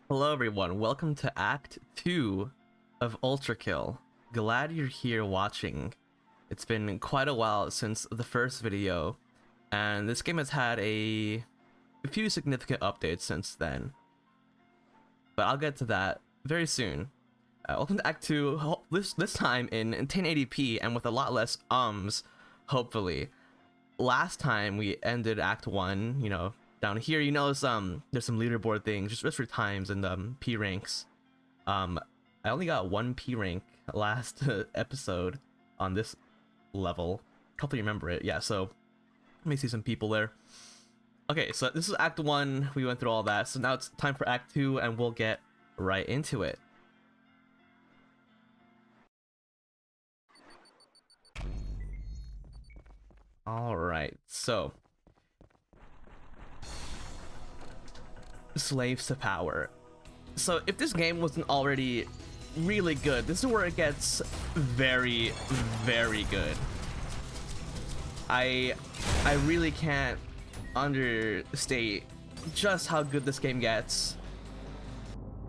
Hello everyone, welcome to Act 2 of ULTRAKILL. Glad you're here watching. It's been quite a while since the first video, and this game has had a few significant updates since then. But I'll get to that very soon. Welcome to Act 2, this time in 1080p and with a lot less hopefully. Last time we ended Act 1, you know, down here, you know, there's some leaderboard things just for times and P ranks. I only got one P rank last episode on this level. Hopefully you remember it. Yeah, so let me see some people there. Okay, so this is Act 1. We went through all that, so now it's time for Act 2 and we'll get right into it. Alright, so slaves to power. So if this game wasn't already really good, this is where it gets very, very good. I really can't understate just how good this game gets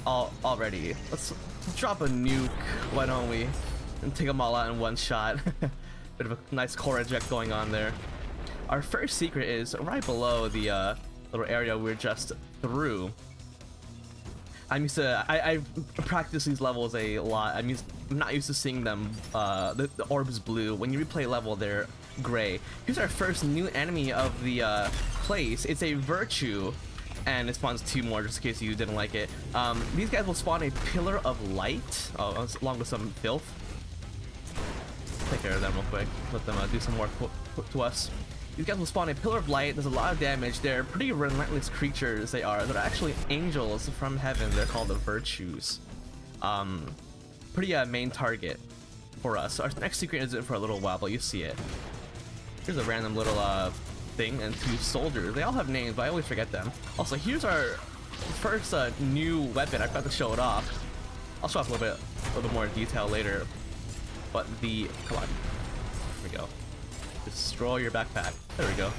already. Let's drop a nuke, why don't we, and take them all out in one shot. Bit of a nice core eject going on there. Our first secret is right below the little area we're just through. I've practiced these levels a lot. I'm not used to seeing them. The orbs blue. When you replay a level, they're gray. Here's our first new enemy of the place. It's a virtue, and it spawns two more just in case you didn't like it. These guys will spawn a pillar of light, along with some filth. Take care of them real quick. Let them do some work to us. These guys will spawn a pillar of light. There's a lot of damage. They're pretty relentless creatures. They're actually angels from heaven. They're called the virtues. Pretty main target for us. So our next secret isn't for a little while, but you see it. Here's a random little thing and two soldiers. They all have names, but I always forget them. Also, here's our first new weapon. I forgot to show it off. I'll show off a little bit more detail later. But come on. Here we go. Destroy your backpack. There we go.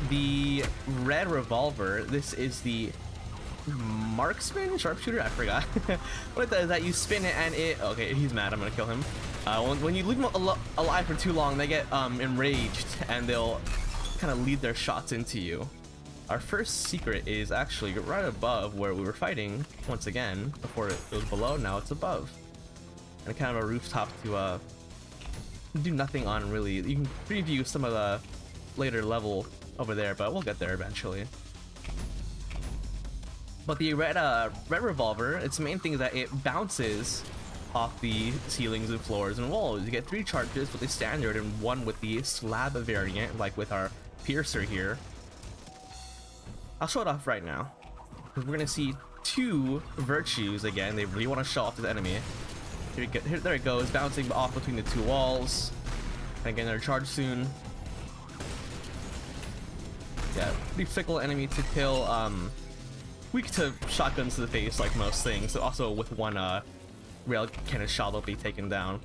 The red revolver. This is the marksman sharpshooter. I forgot. What it does is that you spin it and it. Okay, he's mad. I'm gonna kill him. When you leave them alive for too long, they get enraged and they'll kind of lead their shots into you. Our first secret is actually right above where we were fighting once again. Before it was below, now it's above. And kind of a rooftop to do nothing on, really. You can preview some of the later level over there, but we'll get there eventually. But the red revolver, its main thing is that it bounces off the ceilings and floors and walls. You get 3 charges with the standard and 1 with the slab variant, like with our piercer here. I'll show it off right now, because we're gonna see 2 virtues again. They really want to show off to the enemy. There it goes, bouncing off between the 2 walls. And again, they're charged soon. Yeah, pretty fickle enemy to kill. Weak to shotguns to the face, like most things. So also with 1 rail cannon shot, they'll be taken down.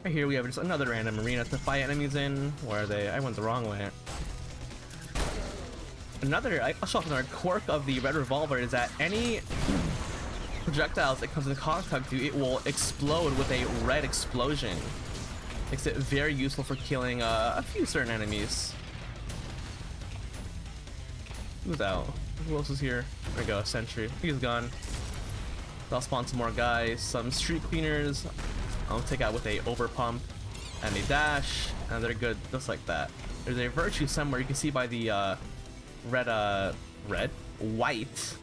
Right here we have just another random arena to fight enemies in. Where are they? I went the wrong way. I'll show off another quirk of the red revolver is that any projectiles that comes in contact with you, it will explode with a red explosion. Makes it very useful for killing a few certain enemies. Who's out? Who else is here? There we go, sentry. He's gone. I'll spawn some more guys, some street cleaners. I'll take out with a overpump and a dash, and they're good just like that. There's a virtue somewhere. You can see by the white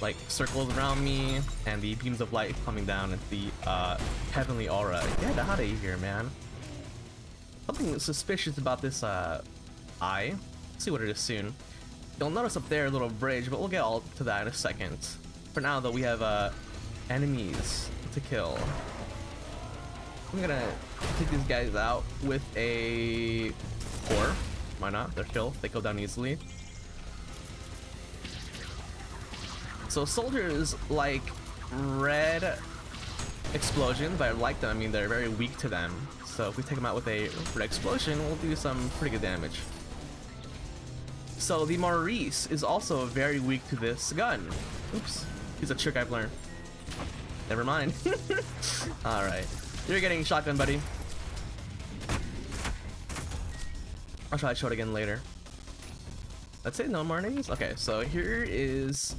like circles around me, and the beams of light coming down at the heavenly aura. Get out of here, man. Something suspicious about this eye. Let's see what it is soon. You'll notice up there a little bridge, but we'll get all to that in a second. For now, though, we have enemies to kill. I'm gonna take these guys out with a core. Why not? They're killed. They go down easily. So soldiers like red explosions, but I like them. I mean, they're very weak to them. So if we take them out with a red explosion, we'll do some pretty good damage. So the Maurice is also very weak to this gun. Oops, he's a trick I've learned. Never mind. All right, you're getting shotgun, buddy. I'll try to show it again later. Let's say no more enemies. Okay, so here is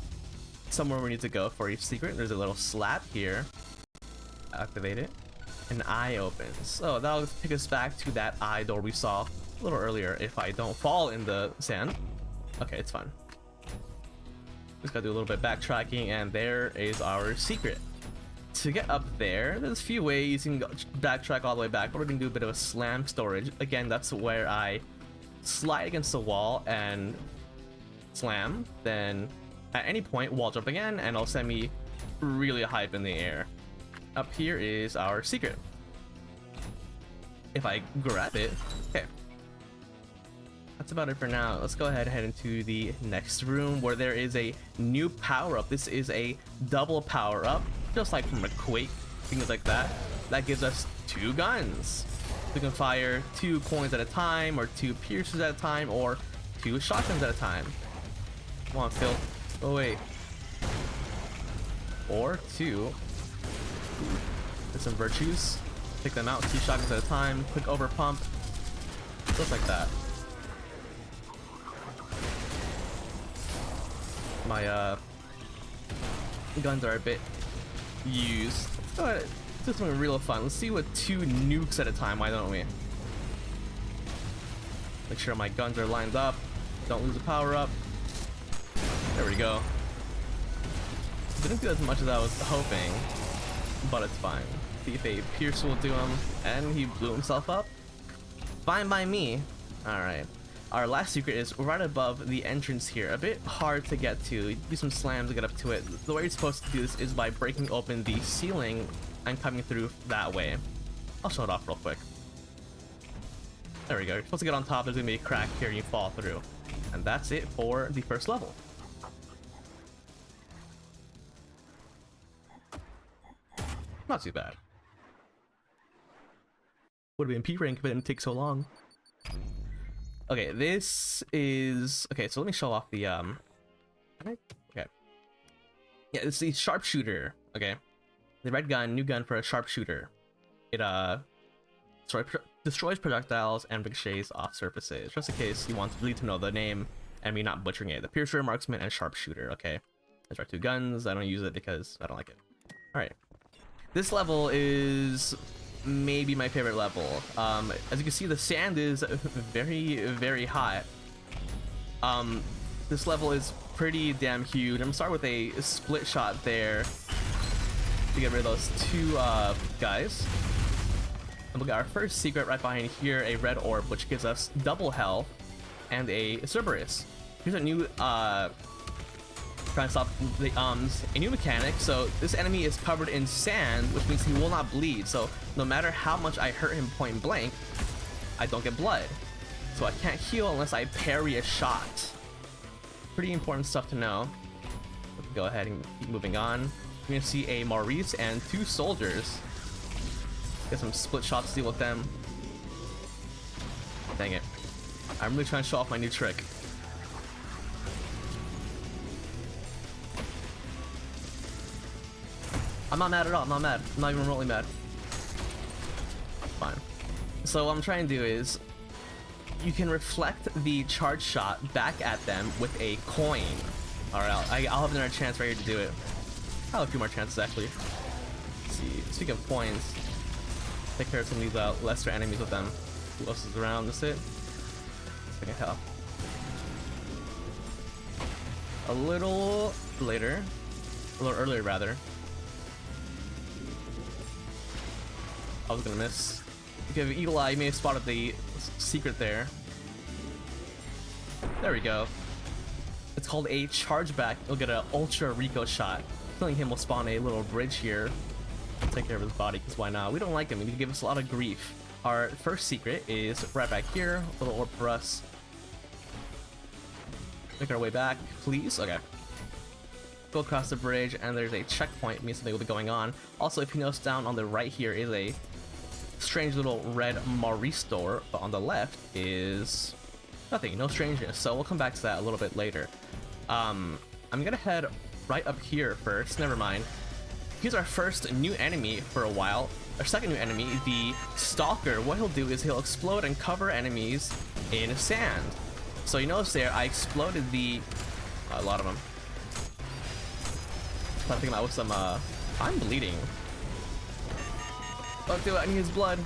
somewhere we need to go for each secret. There's a little slab here. Activate it. An eye opens. So that'll take us back to that eye door we saw a little earlier if I don't fall in the sand. Okay, it's fine. Just gotta do a little bit backtracking, and there is our secret. To get up there, there's a few ways you can go backtrack all the way back, but we're gonna do a bit of a slam storage. Again, that's where I slide against the wall and slam, then at any point wall jump again, and it'll send me really high up in the air. Up here is our secret. If I grab it, okay. That's about it for now. Let's go ahead and head into the next room where there is a new power-up. This is a double power-up, just like from a Quake, things like that. That gives us 2 guns. We can fire 2 coins at a time, or 2 piercers at a time, or 2 shotguns at a time. Come on, Phil. Oh wait. Or 2. There's some virtues. Take them out, 2 shotguns at a time. Quick over pump. Just like that. My guns are a bit used. Let's go ahead. Do something real fun. Let's see what 2 nukes at a time. Why don't we? Make sure my guns are lined up. Don't lose a power up. There we go. Didn't do as much as I was hoping, but it's fine. See if a pierce will do him, and he blew himself up. Fine by me. All right. Our last secret is right above the entrance here. A bit hard to get to. Do some slams to get up to it. The way you're supposed to do this is by breaking open the ceiling and coming through that way. I'll show it off real quick. There we go. You're supposed to get on top. There's gonna be a crack here and you fall through. And that's it for the first level. Not too bad. Would have been P rank, but it didn't take so long. Okay, this is... Okay, so let me show off the, Okay. Yeah, it's the sharpshooter, okay? The red gun, new gun for a sharpshooter. It, destroys projectiles and ricochets off surfaces. Just in case you want to know the name and me not butchering it. The piercer, marksman, and sharpshooter, okay? Those are 2 guns. I don't use it because I don't like it. Alright. This level is... maybe my favorite level. As you can see, the sand is very, very hot. This level is pretty damn huge. I'm gonna start with a split shot there to get rid of those 2 guys. And we'll get our first secret right behind here, a red orb, which gives us double health and a Cerberus. Here's a new trying to stop the a new mechanic. So this enemy is covered in sand, which means he will not bleed. So no matter how much I hurt him point blank, I don't get blood. So I can't heal unless I parry a shot. Pretty important stuff to know. Let's go ahead and keep moving on. You're gonna see a Maurice and 2 soldiers. Get some split shots to deal with them. Dang it. I'm really trying to show off my new trick. I'm not mad at all. I'm not mad. I'm not even remotely mad. Fine. So what I'm trying to do is you can reflect the charge shot back at them with a coin. Alright, I'll have another chance right here to do it. I'll have a few more chances actually. Let's see. Speaking of coins, take care of some of these lesser enemies with them. Who else is around? That's it. I can tell. A little later. A little earlier rather. I was gonna miss. If you have Eagle Eye, you may have spotted the secret there. There we go. It's called a chargeback. You'll get an ultra Rico shot. Killing him will spawn a little bridge here. We'll take care of his body, because why not? We don't like him. He can give us a lot of grief. Our first secret is right back here. A little orb for us. Make our way back, please. Okay. Go across the bridge, and there's a checkpoint. It means something will be going on. Also, if you notice down on the right here is a strange little red Maurice door, but on the left is nothing, no strangeness. So we'll come back to that a little bit later. I'm gonna head right up here first. Never mind. Here's our first new enemy for a while. Our second new enemy, the Stalker. What he'll do is he'll explode and cover enemies in sand. So you notice there, I exploded the... a lot of them. Trying to think about with some, I'm bleeding. Don't do it, I need his blood.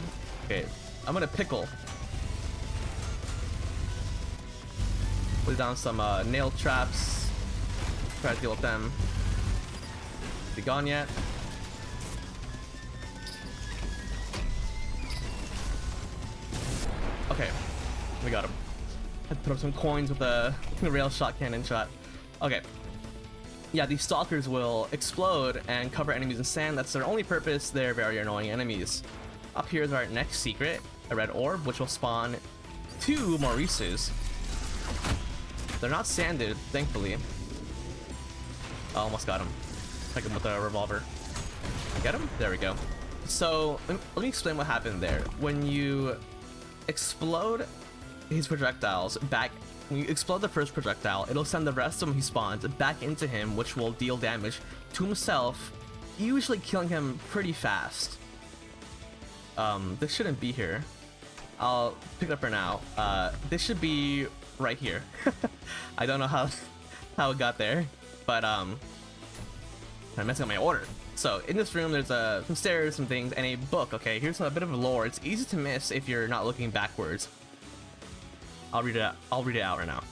Okay, I'm gonna pickle. Put down some, nail traps. Try to deal with them. Is he gone yet? Okay, we got him. Had to put up some coins with a rail shot cannon shot. Okay. Yeah, these stalkers will explode and cover enemies in sand. That's their only purpose. They're very annoying enemies. Up here is our next secret, a red orb, which will spawn 2 Maurices. They're not sanded, thankfully. I almost got him. Take him with a revolver. Get him? There we go. So, let me explain what happened there. When you explode his projectiles back, when you explode the first projectile, it'll send the rest of them he spawns back into him, which will deal damage to himself, usually killing him pretty fast. This shouldn't be here. I'll pick it up for now. This should be right here. I don't know how it got there, but I'm messing up my order. So in this room, there's some stairs, some things, and a book. Okay, here's a bit of lore. It's easy to miss if you're not looking backwards. I'll read it out. I'll read it out right now.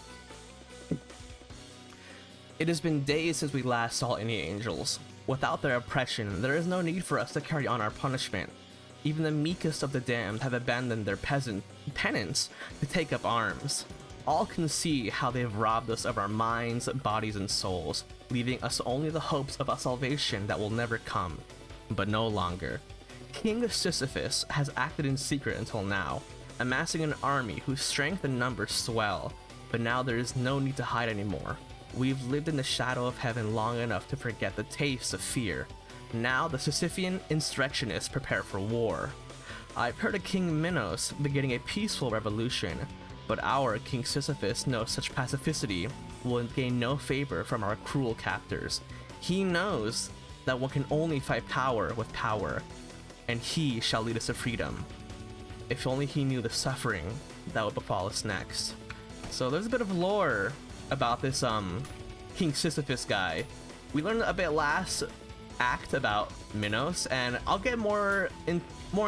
It has been days since we last saw any angels. Without their oppression, there is no need for us to carry on our punishment. Even the meekest of the damned have abandoned their penance to take up arms. All can see how they have robbed us of our minds, bodies, and souls, leaving us only the hopes of a salvation that will never come, but no longer. King Sisyphus has acted in secret until now, amassing an army whose strength and numbers swell, but now there is no need to hide anymore. We've lived in the shadow of heaven long enough to forget the taste of fear. Now the Sisyphean insurrectionists prepare for war. I've heard of King Minos beginning a peaceful revolution, but our King Sisyphus knows such pacificity will gain no favor from our cruel captors. He knows that one can only fight power with power, and he shall lead us to freedom. If only he knew the suffering that would befall us next. So there's a bit of lore about this King Sisyphus guy. We learned a bit last act about Minos, and I'll get more in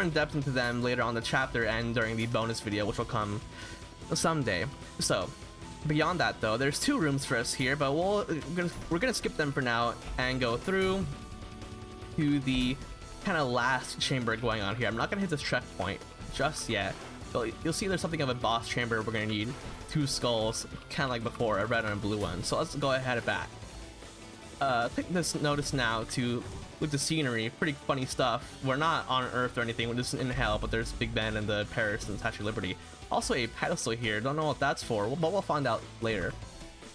depth into them later on the chapter and during the bonus video, which will come someday. So beyond that though, there's 2 rooms for us here, but we're gonna skip them for now and go through to the kind of last chamber going on here. I'm not gonna hit this checkpoint just yet, but you'll see there's something of a boss chamber. We're gonna need 2 skulls, kind of like before, a red and a blue one. So let's go ahead and back. Take this notice now to look at the scenery. Pretty funny stuff. We're not on Earth or anything, we're just in hell, but there's Big Ben and the Paris and Statue of Liberty. Also a pedestal here, don't know what that's for, but we'll find out later.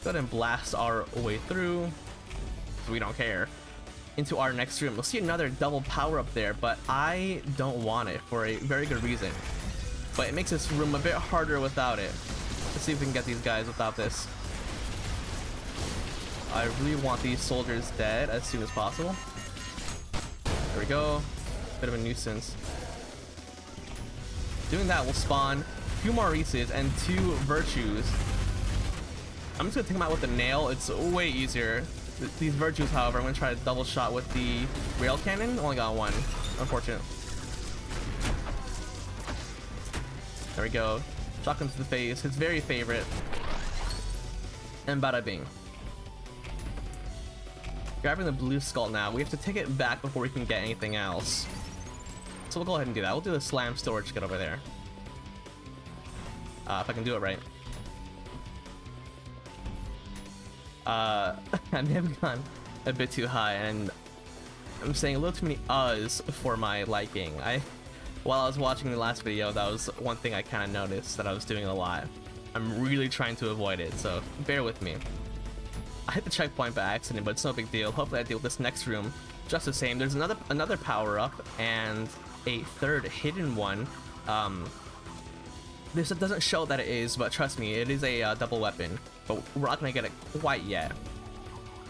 Go ahead and blast our way through, we don't care, into our next room. We'll see another double power up there, but I don't want it for a very good reason. But it makes this room a bit harder without it. Let's see if we can get these guys without this. I really want these soldiers dead as soon as possible. There we go. Bit of a nuisance. Doing that will spawn 2 Maurices and 2 Virtues. I'm just gonna take them out with the nail. It's way easier. These Virtues, however, I'm gonna try to double shot with the rail cannon. Only got 1. Unfortunate. There we go. Shotgun to the face. His very favorite. And bada bing. Grabbing the blue skull now. We have to take it back before we can get anything else. So we'll go ahead and do that. We'll do the slam storage to get over there. If I can do it right. I may have gone a bit too high, and I'm saying a little too many uhs for my liking. While I was watching the last video, that was one thing I kind of noticed that I was doing a lot. I'm really trying to avoid it, so bear with me. I hit the checkpoint by accident, but it's no big deal. Hopefully I deal with this next room just the same. There's another power-up and a 3rd hidden one. This doesn't show that it is, but trust me, it is a double weapon. But we're not gonna get it quite yet.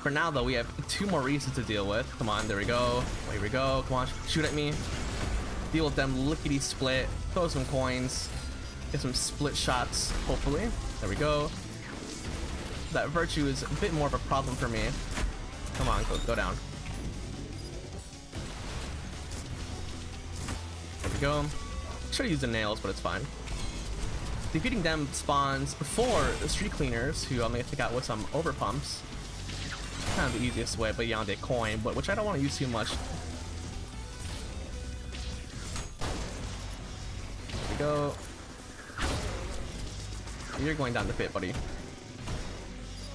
For now, though, we have 2 more reasons to deal with. Come on, there we go. Here we go. Come on, shoot at me. Deal with them lickety-split. Throw some coins. Get some split shots, hopefully. There we go. That virtue is a bit more of a problem for me. Come on, go down. There we go. Should have used the nails, but it's fine. Defeating them spawns 4 street cleaners, who I'm gonna take out with some overpumps. Kind of the easiest way, but beyond a coin, but which I don't want to use too much. There we go. You're going down the pit, buddy.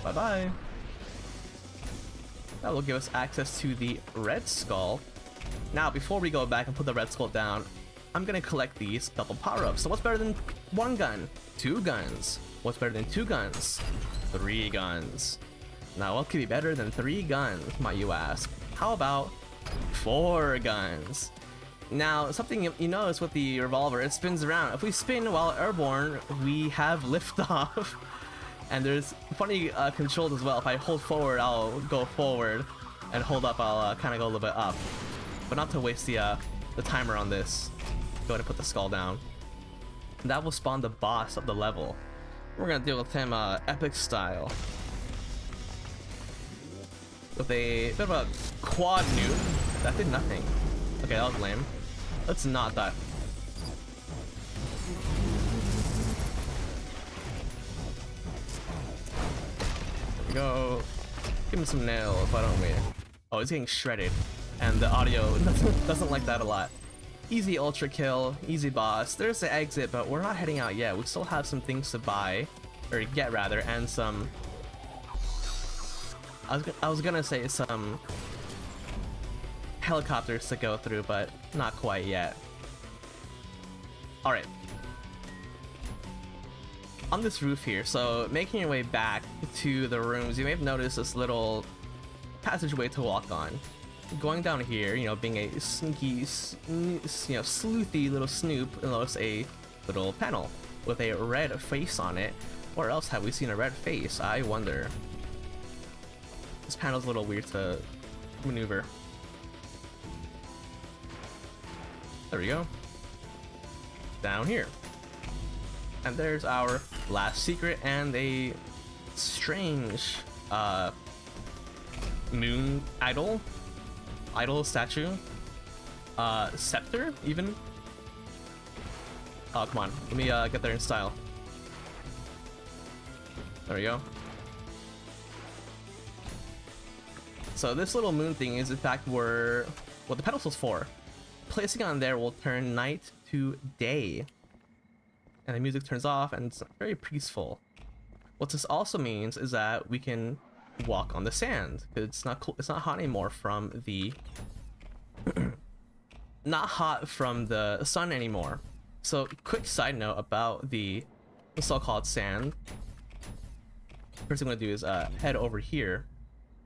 Bye bye. That will give us access to the red skull. Now, before we go back and put the red skull down, I'm gonna collect these double power-ups. So what's better than 1 gun? 2 guns. What's better than 2 guns? 3 guns. Now, what could be better than 3 guns, might you ask? How about 4 guns? Now, something you notice with the revolver, it spins around. If we spin while airborne, we have liftoff. And there's funny controls as well. If I hold forward, I'll go forward, and hold up, I'll kind of go a little bit up. But not to waste the timer on this. Go ahead and put the skull down. And that will spawn the boss of the level. We're gonna deal with him epic style. With a bit of a quad nuke. That did nothing. Okay, that was lame. Let's not die. There we go. Give him some nails, why don't we? Oh, he's getting shredded. And the audio doesn't like that a lot. Easy ultra kill, easy boss. There's the exit, but we're not heading out yet. We still have some things to buy, or get rather, and some... I was gonna say some helicopters to go through, but not quite yet. Alright. On this roof here, so making your way back to the rooms, you may have noticed this little passageway to walk on. Going down here, you know, being a sneaky, sleuthy little snoop, you'll notice a little panel with a red face on it. Where else have we seen a red face? I wonder. This panel's a little weird to maneuver. There we go. Down here. And there's our last secret and a strange moon idol statue. Scepter even. Oh, come on. Let me get there in style. There we go. So this little moon thing is in fact what the pedestal's for. Placing on there will turn night to day. And the music turns off and it's very peaceful. What this also means is that we can walk on the sand. It's not cool. It's not hot anymore from the not hot from the sun anymore. So quick side note about the so-called sand. First thing I'm gonna do is head over here.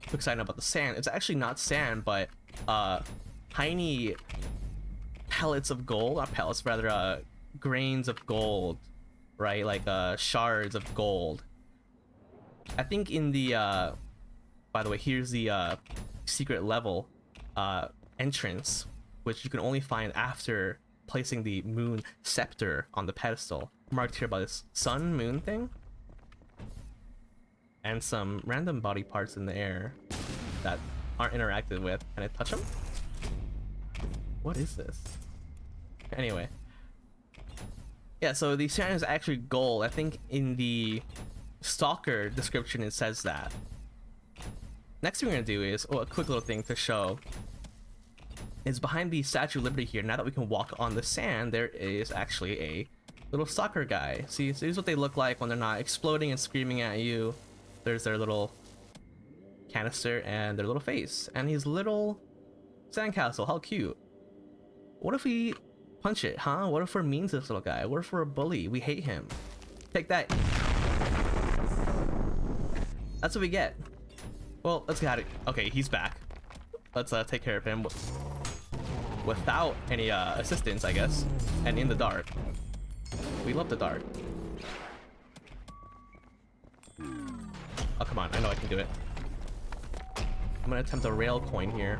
Quick side note about the sand. It's actually not sand, but tiny pellets of gold. Not pellets, rather grains of gold, right? Like shards of gold. I think in the by the way, here's the secret level entrance, which you can only find after placing the moon scepter on the pedestal, marked here by this sun moon thing. And some random body parts in the air that aren't interacted with. Can I touch them? What is this? Anyway. Yeah, so the sand is actually gold. I think in the Stalker description it says that. Next thing we're gonna do is, a quick little thing to show. Is behind the Statue of Liberty here, now that we can walk on the sand, there is actually a little stalker guy. See, so here's what they look like when they're not exploding and screaming at you. There's their little canister and their little face. And his little sandcastle, how cute. What if we punch it, huh? What if we're mean to this little guy? What if we're a bully? We hate him. Take that. That's what we get. Well, let's get it. Okay, he's back. Let's take care of him without any assistance, I guess. And in the dark. We love the dark. Oh, come on. I know I can do it. I'm gonna attempt a rail coin here.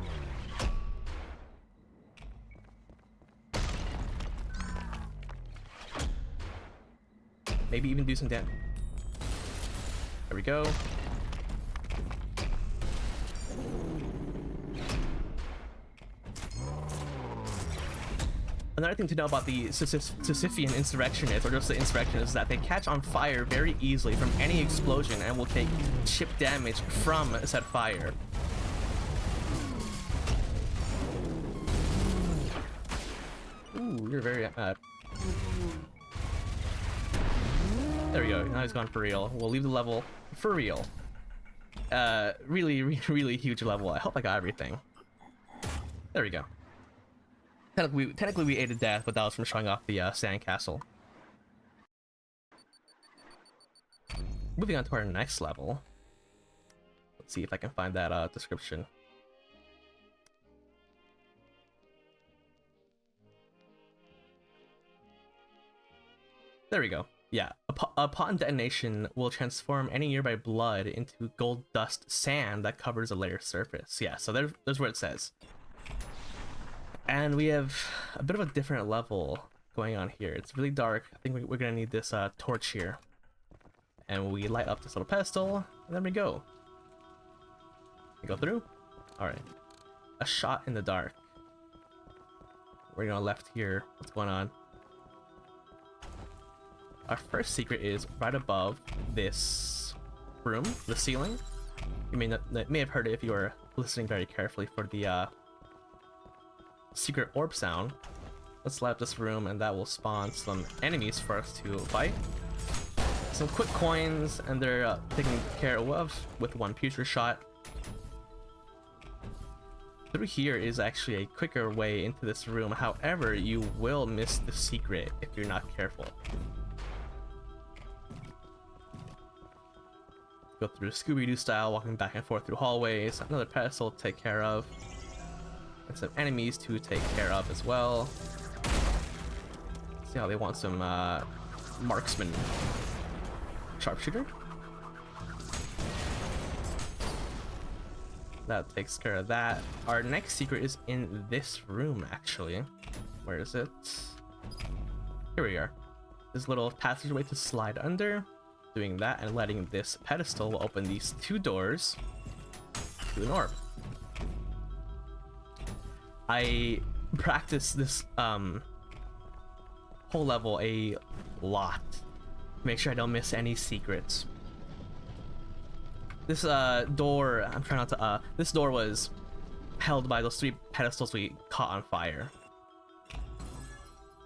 Maybe even do some damage. There we go. Another thing to know about the Sisyphean insurrectionists, or just the insurrectionists, is that they catch on fire very easily from any explosion and will take chip damage from said fire. Ooh, you're very there we go. Now he's gone for real. We'll leave the level for real. Really huge level. I hope I got everything. There we go. Technically we ate a death, but that was from showing off the sandcastle. Moving on to our next level. Let's see if I can find that description. There we go. Yeah, upon detonation, will transform any nearby blood into gold dust sand that covers a layer's surface. Yeah, so there's where it says. And we have a bit of a different level going on here. It's really dark. I think we're gonna need this torch here. And we light up this little pedestal, and then we go. We go through? Alright. A shot in the dark. We're going left here. What's going on? Our first secret is right above this room, the ceiling. You may have heard it if you were listening very carefully for the secret orb sound. Let's light up this room, and that will spawn some enemies for us to fight. Some quick coins, and they're taken care of with one future shot. Through here is actually a quicker way into this room. However, you will miss the secret if you're not careful. Go through Scooby-Doo style, walking back and forth through hallways. Another pedestal to take care of. And some enemies to take care of as well. See how they want some marksman. Sharpshooter. That takes care of that. Our next secret is in this room, actually. Where is it? Here we are. This little passageway to slide under. Doing that and letting this pedestal will open these two doors to an orb. I practiced this whole level a lot. Make sure I don't miss any secrets. This door, I'm trying not to, this door was held by those three pedestals we caught on fire.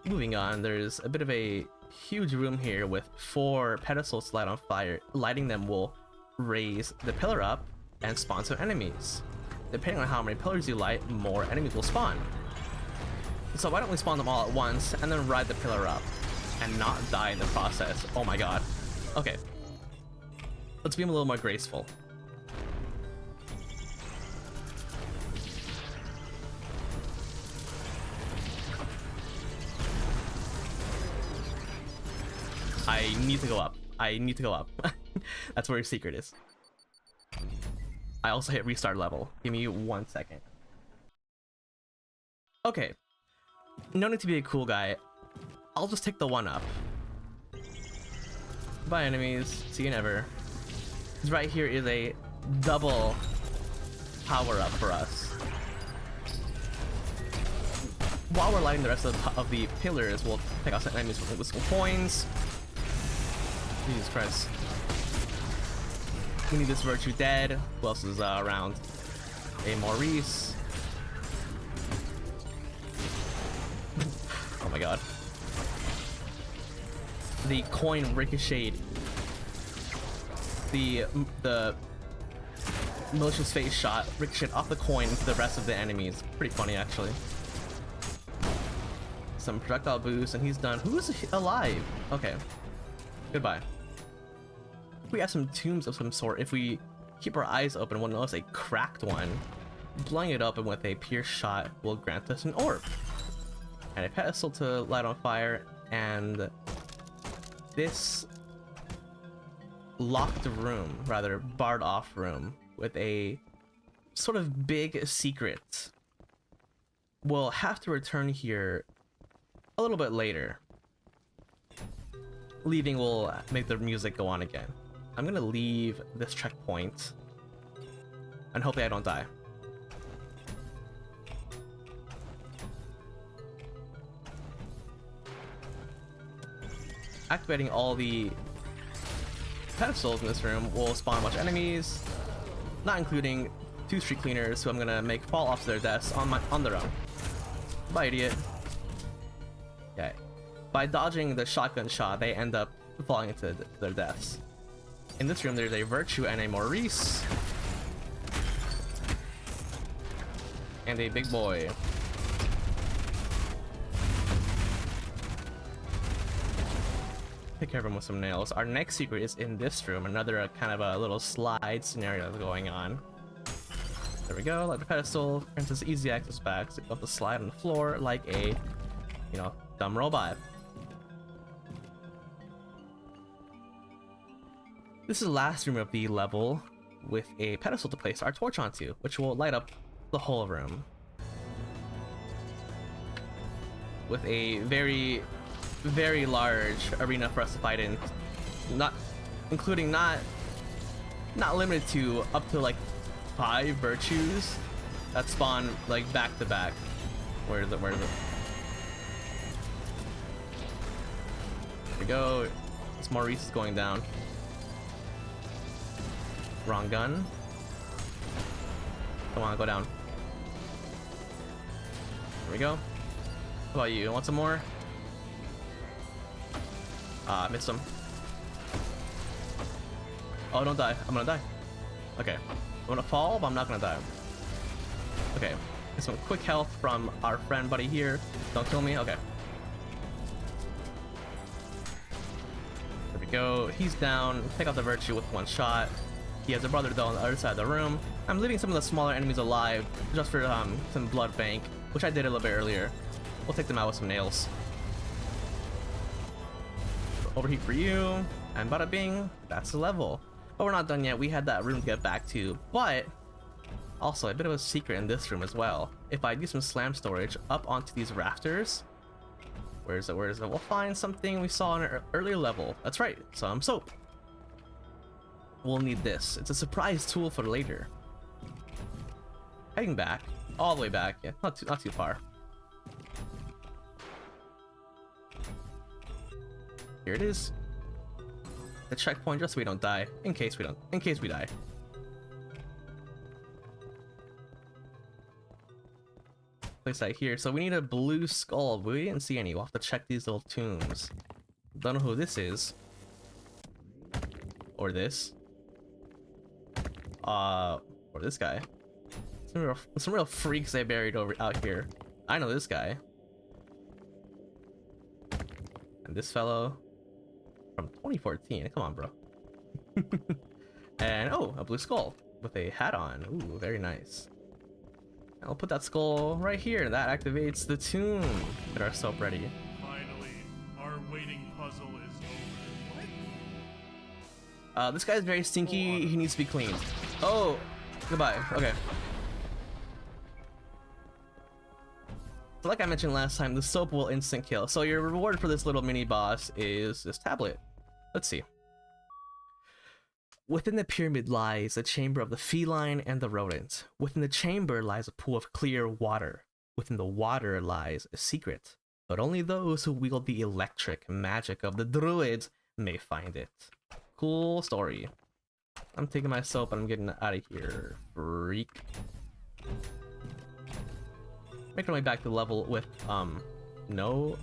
Moving on, there's a bit of a huge room here with 4 pedestals light on fire. Lighting them will raise the pillar up and spawn some enemies. Depending on how many pillars you light, more enemies will spawn. So why don't we spawn them all at once and then ride the pillar up and not die in the process? Oh my god. Okay. Let's be a little more graceful. I need to go up. I need to go up. That's where your secret is. I also hit restart level. Give me 1 second. Okay. No need to be a cool guy. I'll just take the 1-up. Bye, enemies. See you never. Because right here is a double power-up for us. While we're lighting the rest of the pillars, we'll take out some enemies with some coins. Jesus Christ. We need this Virtue dead. Who else is around? A Maurice. Oh my god. The coin ricocheted. The malicious face shot ricocheted off the coin into the rest of the enemies. Pretty funny, actually. Some projectile boost, and he's done. Who is alive? Okay. Goodbye. We have some tombs of some sort. If we keep our eyes open, we'll notice a cracked one. Blowing it open with a pierce shot will grant us an orb. And a pedestal to light on fire, and this locked room, rather barred off room, with a sort of big secret. We'll have to return here a little bit later. Leaving will make the music go on again. I'm gonna leave this checkpoint and hopefully I don't die. Activating all the pedestals in this room will spawn a bunch of enemies, not including 2 street cleaners who I'm gonna make fall off to their deaths on their own. Bye, idiot. Okay. By dodging the shotgun shot, they end up falling into their deaths. In this room, there's a Virtue and a Maurice. And a big boy. Take care of him with some nails. Our next secret is in this room. Another kind of a little slide scenario going on. There we go, like the pedestal. Princess easy access back. So you have to slide on the floor like a, you know, dumb robot. This is the last room of the level with a pedestal to place our torch onto, which will light up the whole room. With a very, very large arena for us to fight in. Not limited to up to like 5 virtues that spawn like back to back. Where is it? There we go. This Maurice is going down. Wrong gun. Come on, go down. There we go. How about you? Want some more? Ah, missed him. Oh, don't die. I'm gonna die. Okay. I'm gonna fall, but I'm not gonna die. Okay. Get some quick health from our friend buddy here. Don't kill me. Okay. There we go. He's down. Take out the Virtue with 1 shot. He has a brother though on the other side of the room. I'm leaving some of the smaller enemies alive just for some blood bank, which I did a little bit earlier. We'll take them out with some nails. Overheat for you, and bada bing, that's the level. But we're not done yet. We had that room to get back to, but also a bit of a secret in this room as well. If I do some slam storage up onto these rafters, where is it? We'll find something we saw in an earlier level. That's right, some soap. We'll need this. It's a surprise tool for later. Heading back, all the way back. Yeah, not too far. Here it is. The checkpoint, just so we don't die. In case we die. Place that here. So we need a blue skull, but we didn't see any. We'll have to check these little tombs. Don't know who this is. Or this. Or this guy. Some real freaks they buried out here. I know this guy. And this fellow from 2014. Come on, bro. And oh, a blue skull with a hat on. Ooh, very nice. And I'll put that skull right here. That activates the tomb. Get our soap ready. Finally, our waiting puzzle is over. This guy's very stinky. He needs to be cleaned. Oh, goodbye. Okay. So like I mentioned last time, the soap will instant kill. So your reward for this little mini boss is this tablet. Let's see. Within the pyramid lies the chamber of the feline and the rodent. Within the chamber lies a pool of clear water. Within the water lies a secret. But only those who wield the electric magic of the druids may find it. Cool story. I'm taking my soap and I'm getting out of here. Freak. Making my way back to the level with no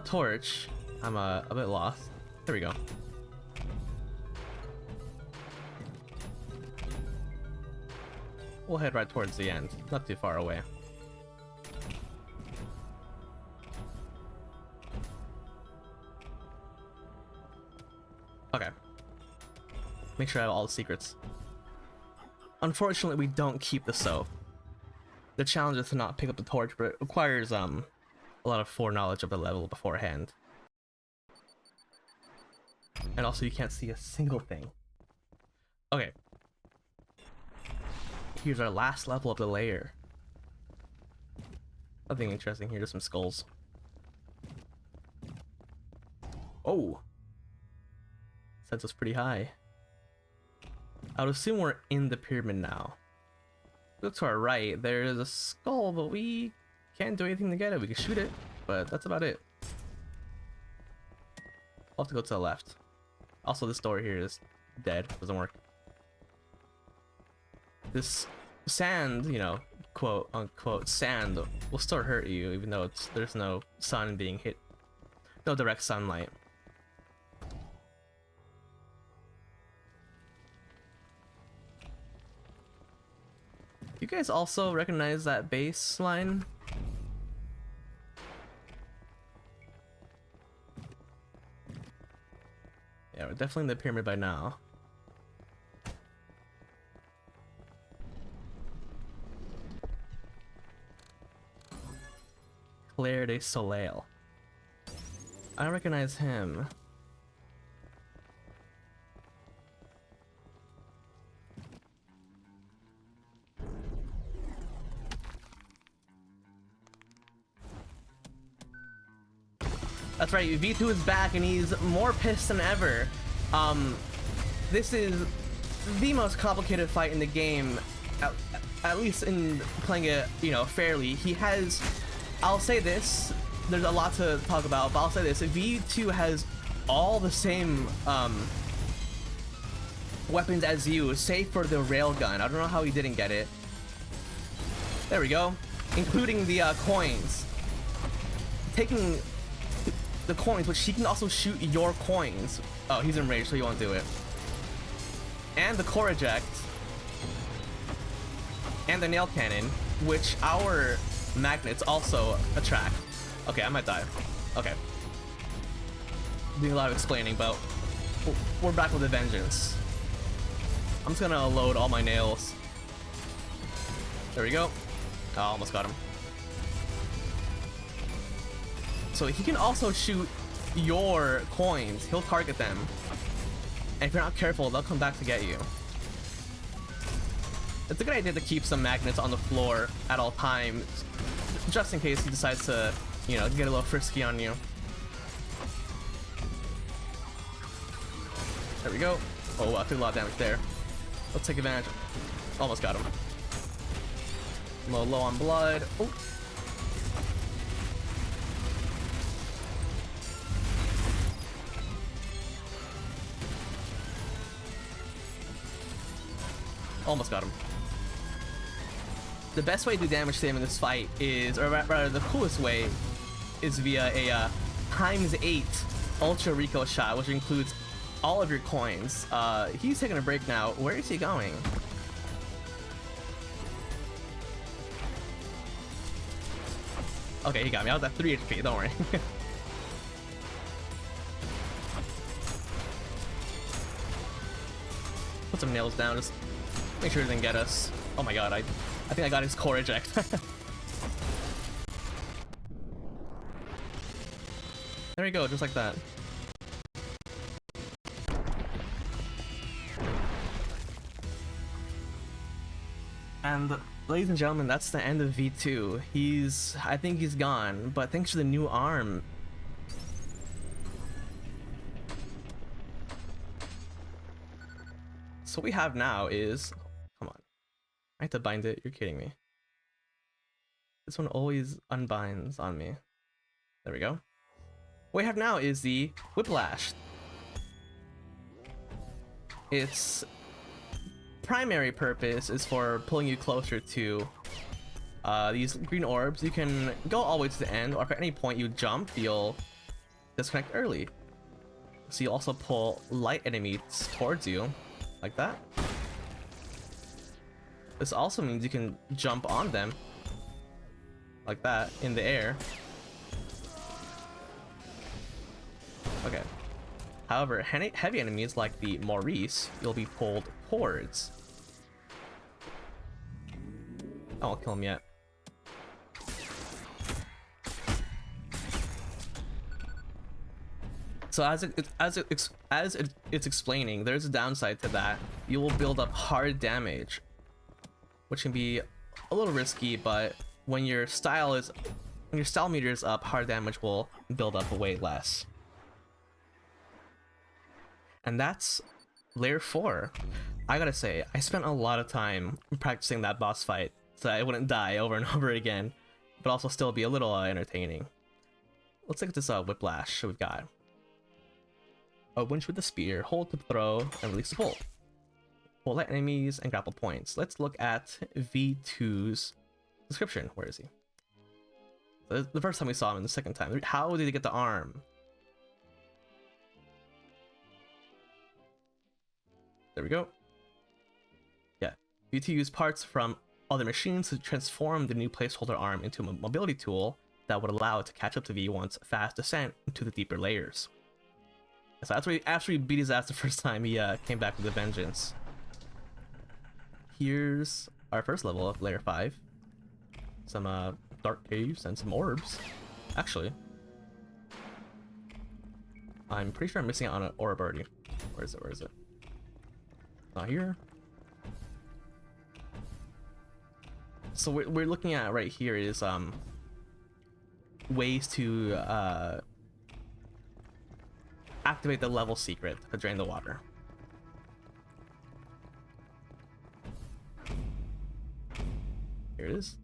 torch. I'm a bit lost. There we go. We'll head right towards the end, not too far away. Okay. Make sure I have all the secrets. Unfortunately, we don't keep the soap. The challenge is to not pick up the torch, but it requires a lot of foreknowledge of the level beforehand. And also you can't see a single thing. Okay. Here's our last level of the layer. Nothing interesting here, just some skulls. Oh! Sets us pretty high. I would assume we're in the pyramid now. Look to our right, there is a skull, but we can't do anything to get it. We can shoot it, but that's about it. I'll have to go to the left. Also, this door here is dead. Doesn't work. This sand, you know, quote unquote sand, will still hurt you, even though there's no sun being hit. No direct sunlight. You guys also recognize that bass line? Yeah, we're definitely in the pyramid by now. Claire de Soleil. I don't recognize him. That's right, V2 is back and he's more pissed than ever. This is the most complicated fight in the game, at least in playing it, you know, fairly. He has, I'll say this, there's a lot to talk about, but I'll say this, V2 has all the same weapons as you, save for the railgun. I don't know how he didn't get it. There we go. Including the coins. Taking the coins, which he can also shoot your coins. Oh, he's enraged, so he won't do it. And the core eject. And the nail cannon, which our magnets also attract. Okay, I might die. Okay. Doing a lot of explaining, but we're back with a vengeance. I'm just gonna load all my nails. There we go. Oh, almost got him. So he can also shoot your coins. He'll target them. And if you're not careful, they'll come back to get you. It's a good idea to keep some magnets on the floor at all times, just in case he decides to, you know, get a little frisky on you. There we go. Oh, I took a lot of damage there. Let's take advantage. Almost got him. I'm a little low on blood. Oh. Almost got him. The best way to do damage to him in this fight is, or rather the coolest way, is via a ×8 ultra recoil shot, which includes all of your coins. He's taking a break now. Where is he going? Okay, he got me. I was at 3 HP, don't worry. Put some nails down, just make sure he didn't get us. Oh my god, I think I got his core eject. There we go, just like that. And ladies and gentlemen, that's the end of V2. I think he's gone, but thanks to the new arm. So what we have now is, come on, I have to bind it, you're kidding me. This one always unbinds on me. There we go. What we have now is the Whiplash. Its primary purpose is for pulling you closer to these green orbs. You can go all the way to the end, or if at any point you jump, you'll disconnect early. So you also pull light enemies towards you, like that. This also means you can jump on them, like that, in the air. Okay. However, heavy enemies like the Maurice, you'll be pulled towards. I won't kill him yet. So it's explaining, there's a downside to that. You will build up hard damage, which can be a little risky, but when your style meter is up, hard damage will build up way less. And that's layer 4. I gotta say, I spent a lot of time practicing that boss fight so I wouldn't die over and over again, but also still be a little entertaining. Let's look at this whiplash we've got. A winch with the spear, hold to throw, and release the pull. Pull light enemies and grapple points. Let's look at V2's description. Where is he? So the first time we saw him and the second time. How did he get the arm? There we go. Yeah. V2 used parts from other machines to transform the new placeholder arm into a mobility tool that would allow it to catch up to V1's fast descent into the deeper layers. So after he beat his ass the first time, he came back with a vengeance. Here's our first level of layer 5. Some dark caves and some orbs. Actually, I'm pretty sure I'm missing out on an orb already. Where is it? Where is it? Not here. So what we're looking at right here is ways to activate the level secret to drain the water. Here it is.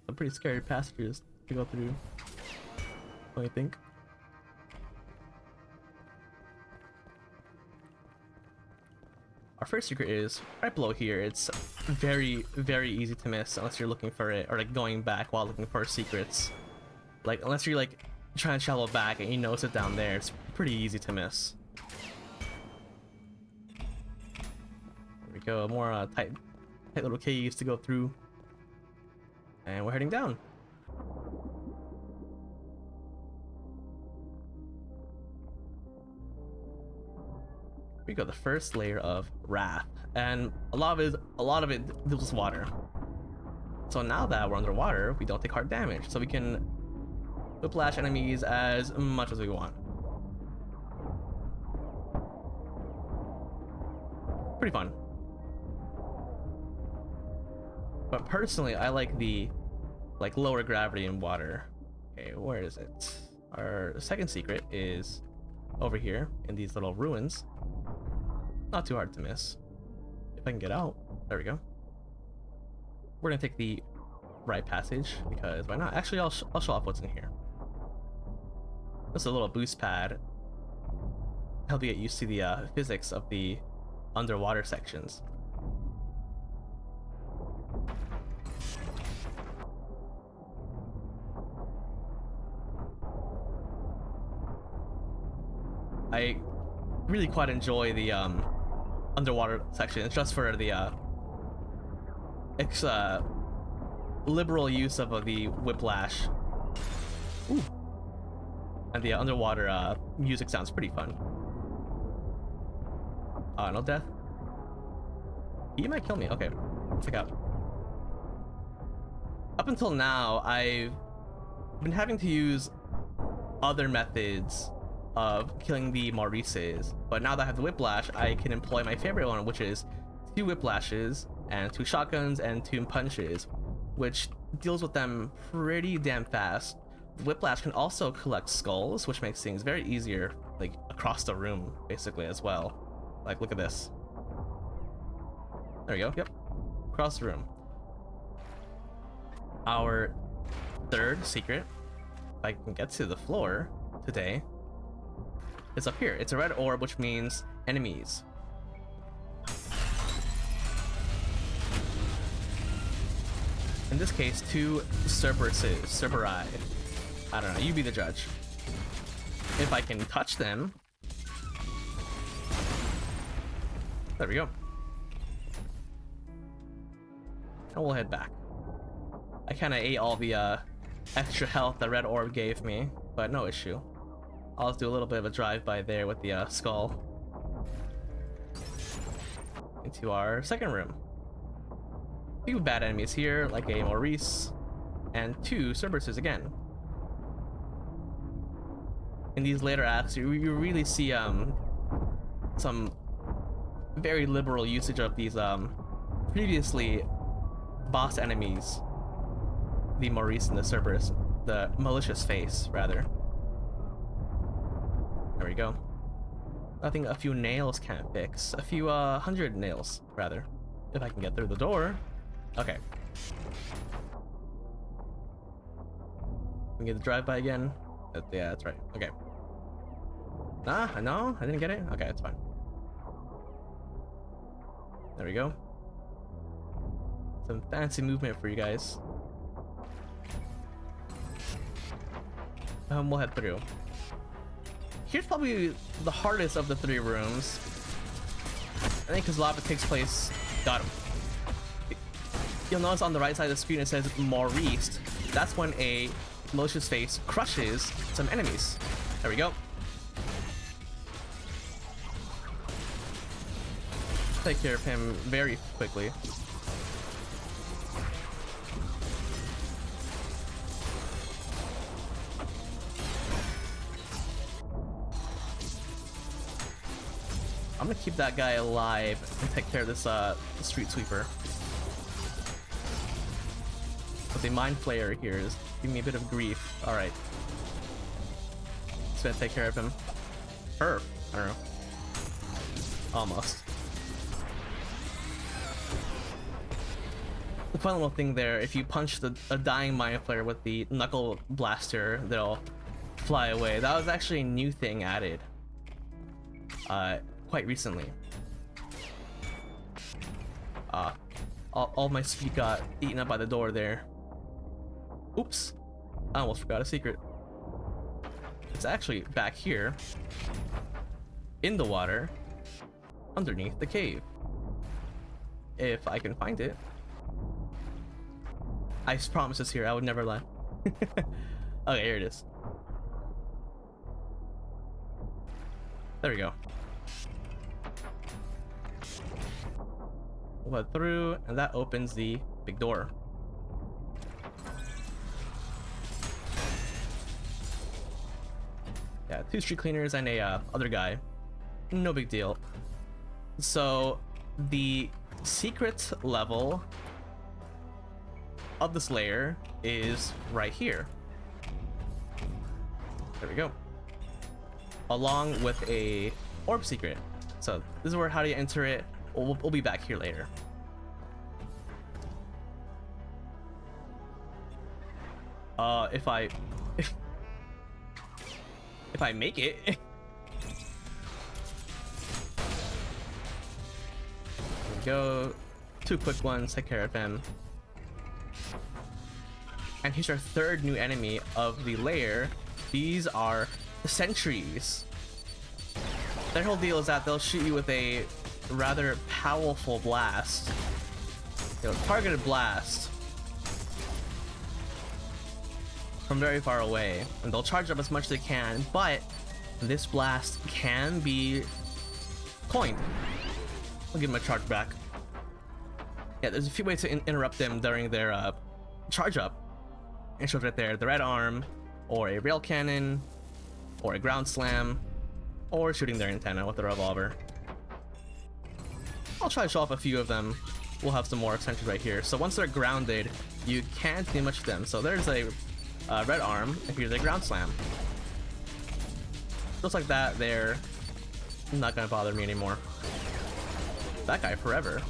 Some pretty scary passages to go through, don't you think? Our first secret is right below here. It's very, very easy to miss unless you're looking for it, or like going back while looking for secrets. Like unless you're like trying to travel back and you notice it down there, it's pretty easy to miss. There we go. More tight little caves to go through, and we're heading down. We go the first layer of wrath, and a lot of it deals with water. So now that we're underwater, we don't take hard damage, so we can whiplash enemies as much as we want. Pretty fun. But personally, I like the lower gravity in water. Okay, where is it? Our second secret is over here in these little ruins. Not too hard to miss. If I can get out. There we go. We're gonna take the right passage, because why not? Actually, I'll show off what's in here. Just a little boost pad. Help you get used to the physics of the underwater sections. I really quite enjoy the underwater section. It's just for the liberal use of the whiplash. Ooh. And the underwater music sounds pretty fun. No death. He might kill me. Okay, check out. Up until now, I've been having to use other methods of killing the Maurices, but now that I have the whiplash, I can employ my favorite one, which is 2 whiplashes and 2 shotguns and 2 punches, which deals with them pretty damn fast. The whiplash can also collect skulls, which makes things very easier, like across the room basically as well. Like, look at this. There we go. Yep, across the room. Our third secret, if I can get to the floor today, is up here. It's a red orb, which means enemies. In this case, 2 Cerberus. I don't know, you be the judge. If I can touch them. There we go. And we'll head back. I kind of ate all the extra health the red orb gave me, but no issue. I'll just do a little bit of a drive-by there with the skull. Into our second room. few bad enemies here, like a Maurice, and 2 Cerberuses again. In these later acts, you really see some very liberal usage of these previously boss enemies, the Maurice and the Cerberus, the malicious face rather. There we go. Nothing a few nails can't fix. A few 100 nails rather, if I can get through the door. Okay. We get the drive-by again. Yeah, that's right. Okay. Nah, no, I didn't get it. Okay, that's fine. There we go. Some fancy movement for you guys. We'll head through. Here's probably the hardest of the 3 rooms. I think because a lot of it takes place. Got him. You'll notice on the right side of the screen it says Maurice. That's when a malicious face crushes some enemies. There we go. Take care of him very quickly. I'm gonna keep that guy alive and take care of this street sweeper. But the mind flayer here is giving me a bit of grief. Alright. Just gonna take care of him. I don't know. Almost. The fun little thing there, if you punch a dying mind flayer with the knuckle blaster, they'll fly away. That was actually a new thing added quite recently. All my speed got eaten up by the door there. Oops, I almost forgot a secret. It's actually back here in the water underneath the cave, if I can find it. I promise it's here, I would never lie. Okay, here it is. There we go. We'll head through, and that opens the big door. Yeah, 2 street cleaners and a other guy. No big deal. So the secret level of this layer is right here. There we go. Along with a orb secret. So this is where how do you enter it. We'll be back here later. If I make it. There we go. 2 quick ones, take care of him. And here's our 3rd new enemy of the layer. These are the sentries. Their whole deal is that they'll shoot you with a rather powerful blast. Targeted blast from very far away, and they'll charge up as much as they can, but this blast can be coined. I'll give them a charge back. Yeah, there's a few ways to interrupt them during their charge up. It shows right there, the red arm, or a rail cannon, or a ground slam, or shooting their antenna with a revolver. I'll try to show off a few of them. We'll have some more sentries right here. So once they're grounded, you can't do much to them. So there's a red arm, and here's a ground slam. Just like that, they're not gonna bother me anymore. That guy forever.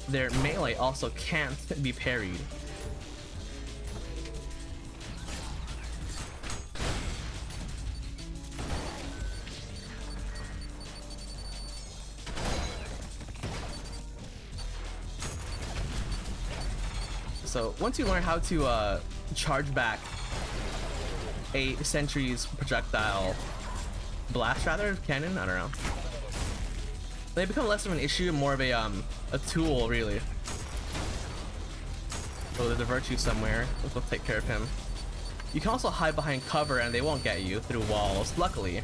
Their melee also can't be parried. So once you learn how to charge back a sentry's projectile blast, rather cannon, I don't know, they become less of an issue, more of a tool really. So there's a virtue somewhere. Let's go take care of him. You can also hide behind cover and they won't get you through walls, luckily.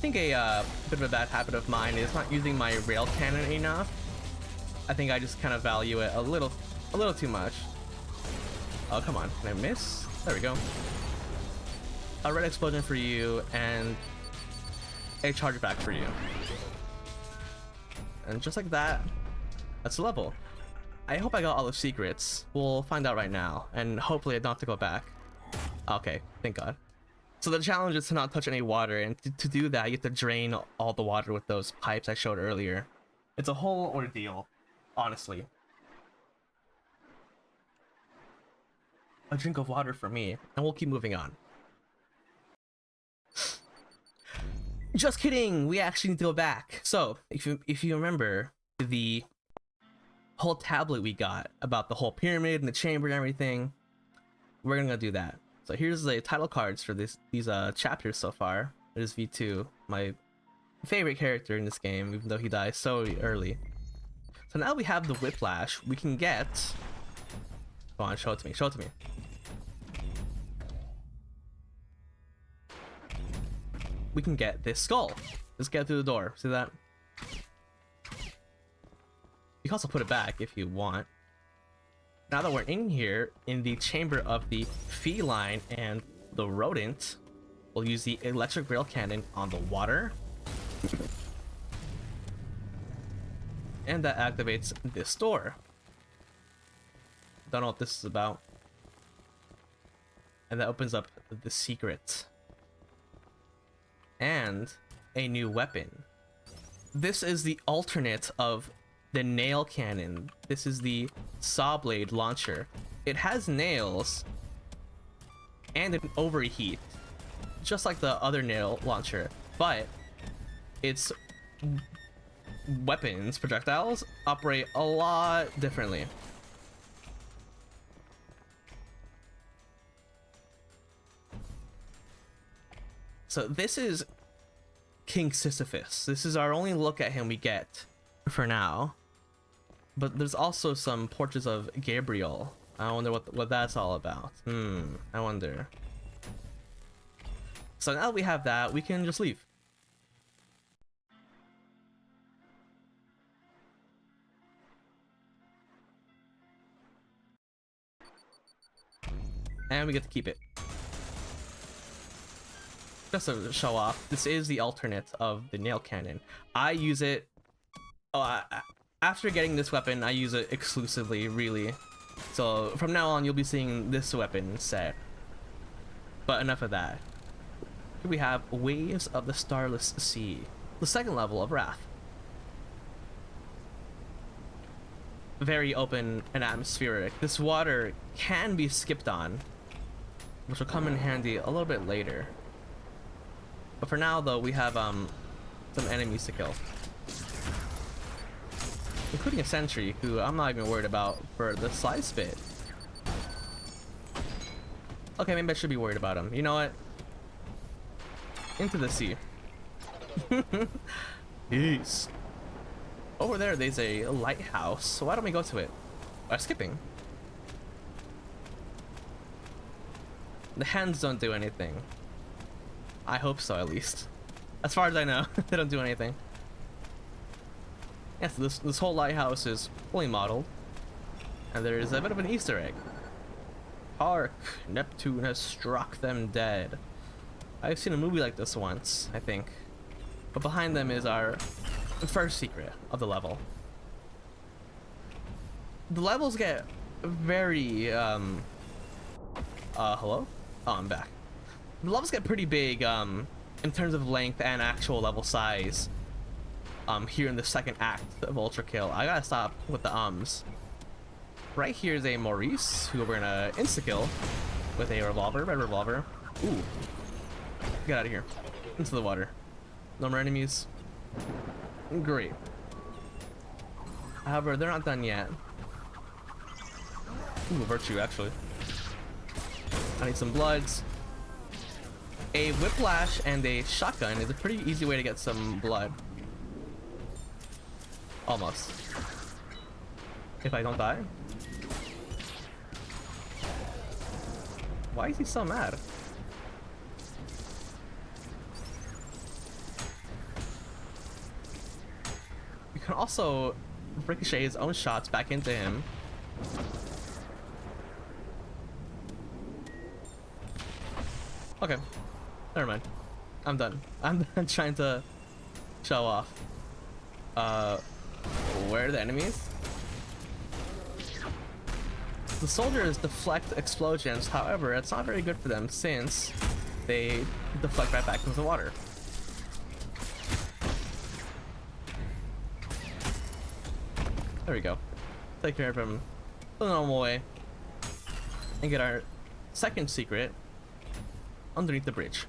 think a bit of a bad habit of mine is not using my rail cannon enough. I think I just kind of value it a little too much. Oh, come on. Can I miss? There we go. A red explosion for you and a charge back for you. And just like that, that's the level. I hope I got all the secrets. We'll find out right now, and hopefully I don't have to go back. Okay, thank God. So the challenge is to not touch any water, and to do that, you have to drain all the water with those pipes I showed earlier. It's a whole ordeal, honestly. A drink of water for me, and we'll keep moving on. Just kidding, we actually need to go back. So, if you remember the whole tablet we got about the whole pyramid and the chamber and everything, we're gonna do that. So here's the title cards for these chapters so far. There's V2, my favorite character in this game, even though he dies so early. So now we have the whiplash. We can get... Come on, show it to me, show it to me. We can get this skull. Let's get through the door. See that? You can also put it back if you want. Now that we're in here, in the chamber of the feline and the rodent, we'll use the electric rail cannon on the water. And that activates this door. Don't know what this is about. And that opens up the secret. And a new weapon. This is the alternate of the nail cannon. This is the saw blade launcher. It has nails and an overheat, just like the other nail launcher, but its weapons, projectiles, operate a lot differently. So this is King Sisyphus. This is our only look at him we get for now. But there's also some portraits of Gabriel. I wonder what that's all about. I wonder. So now that we have that, we can just leave. And we get to keep it. Just to show off, this is the alternate of the nail cannon. I use it... after getting this weapon, I use it exclusively, really. So from now on, you'll be seeing this weapon set. But enough of that. Here we have Waves of the Starless Sea, the second level of Wrath. Very open and atmospheric. This water can be skipped on, which will come in handy a little bit later. But for now, though, we have some enemies to kill. Including a sentry, who I'm not even worried about for the slide spit. Okay, maybe I should be worried about him. You know what? Into the sea. Peace. Over there's a lighthouse, so why don't we go to it? By skipping. The hands don't do anything. I hope so, at least. As far as I know, they don't do anything. Yes, this whole lighthouse is fully modeled. And there is a bit of an Easter egg. Hark, Neptune has struck them dead. I've seen a movie like this once, I think. But behind them is our first secret of the level. The levels get very, hello? Oh, I'm back. The levels get pretty big, in terms of length and actual level size. Here in the second act of ULTRAKILL. I gotta stop with the ums. Right here is a Maurice, who we're gonna insta-kill with a revolver, red revolver. Ooh. Get out of here. Into the water. No more enemies. Great. However, they're not done yet. Ooh, virtue, actually. I need some bloods. A whiplash and a shotgun is a pretty easy way to get some blood. Almost. If I don't die. Why is he so mad? can also ricochet his own shots back into him. Okay, never mind. I'm done. I'm done trying to show off. Where are the enemies? The soldiers deflect explosions, however, it's not very good for them since they deflect right back into the water. There we go. Take care of him the normal way. And get our second secret underneath the bridge.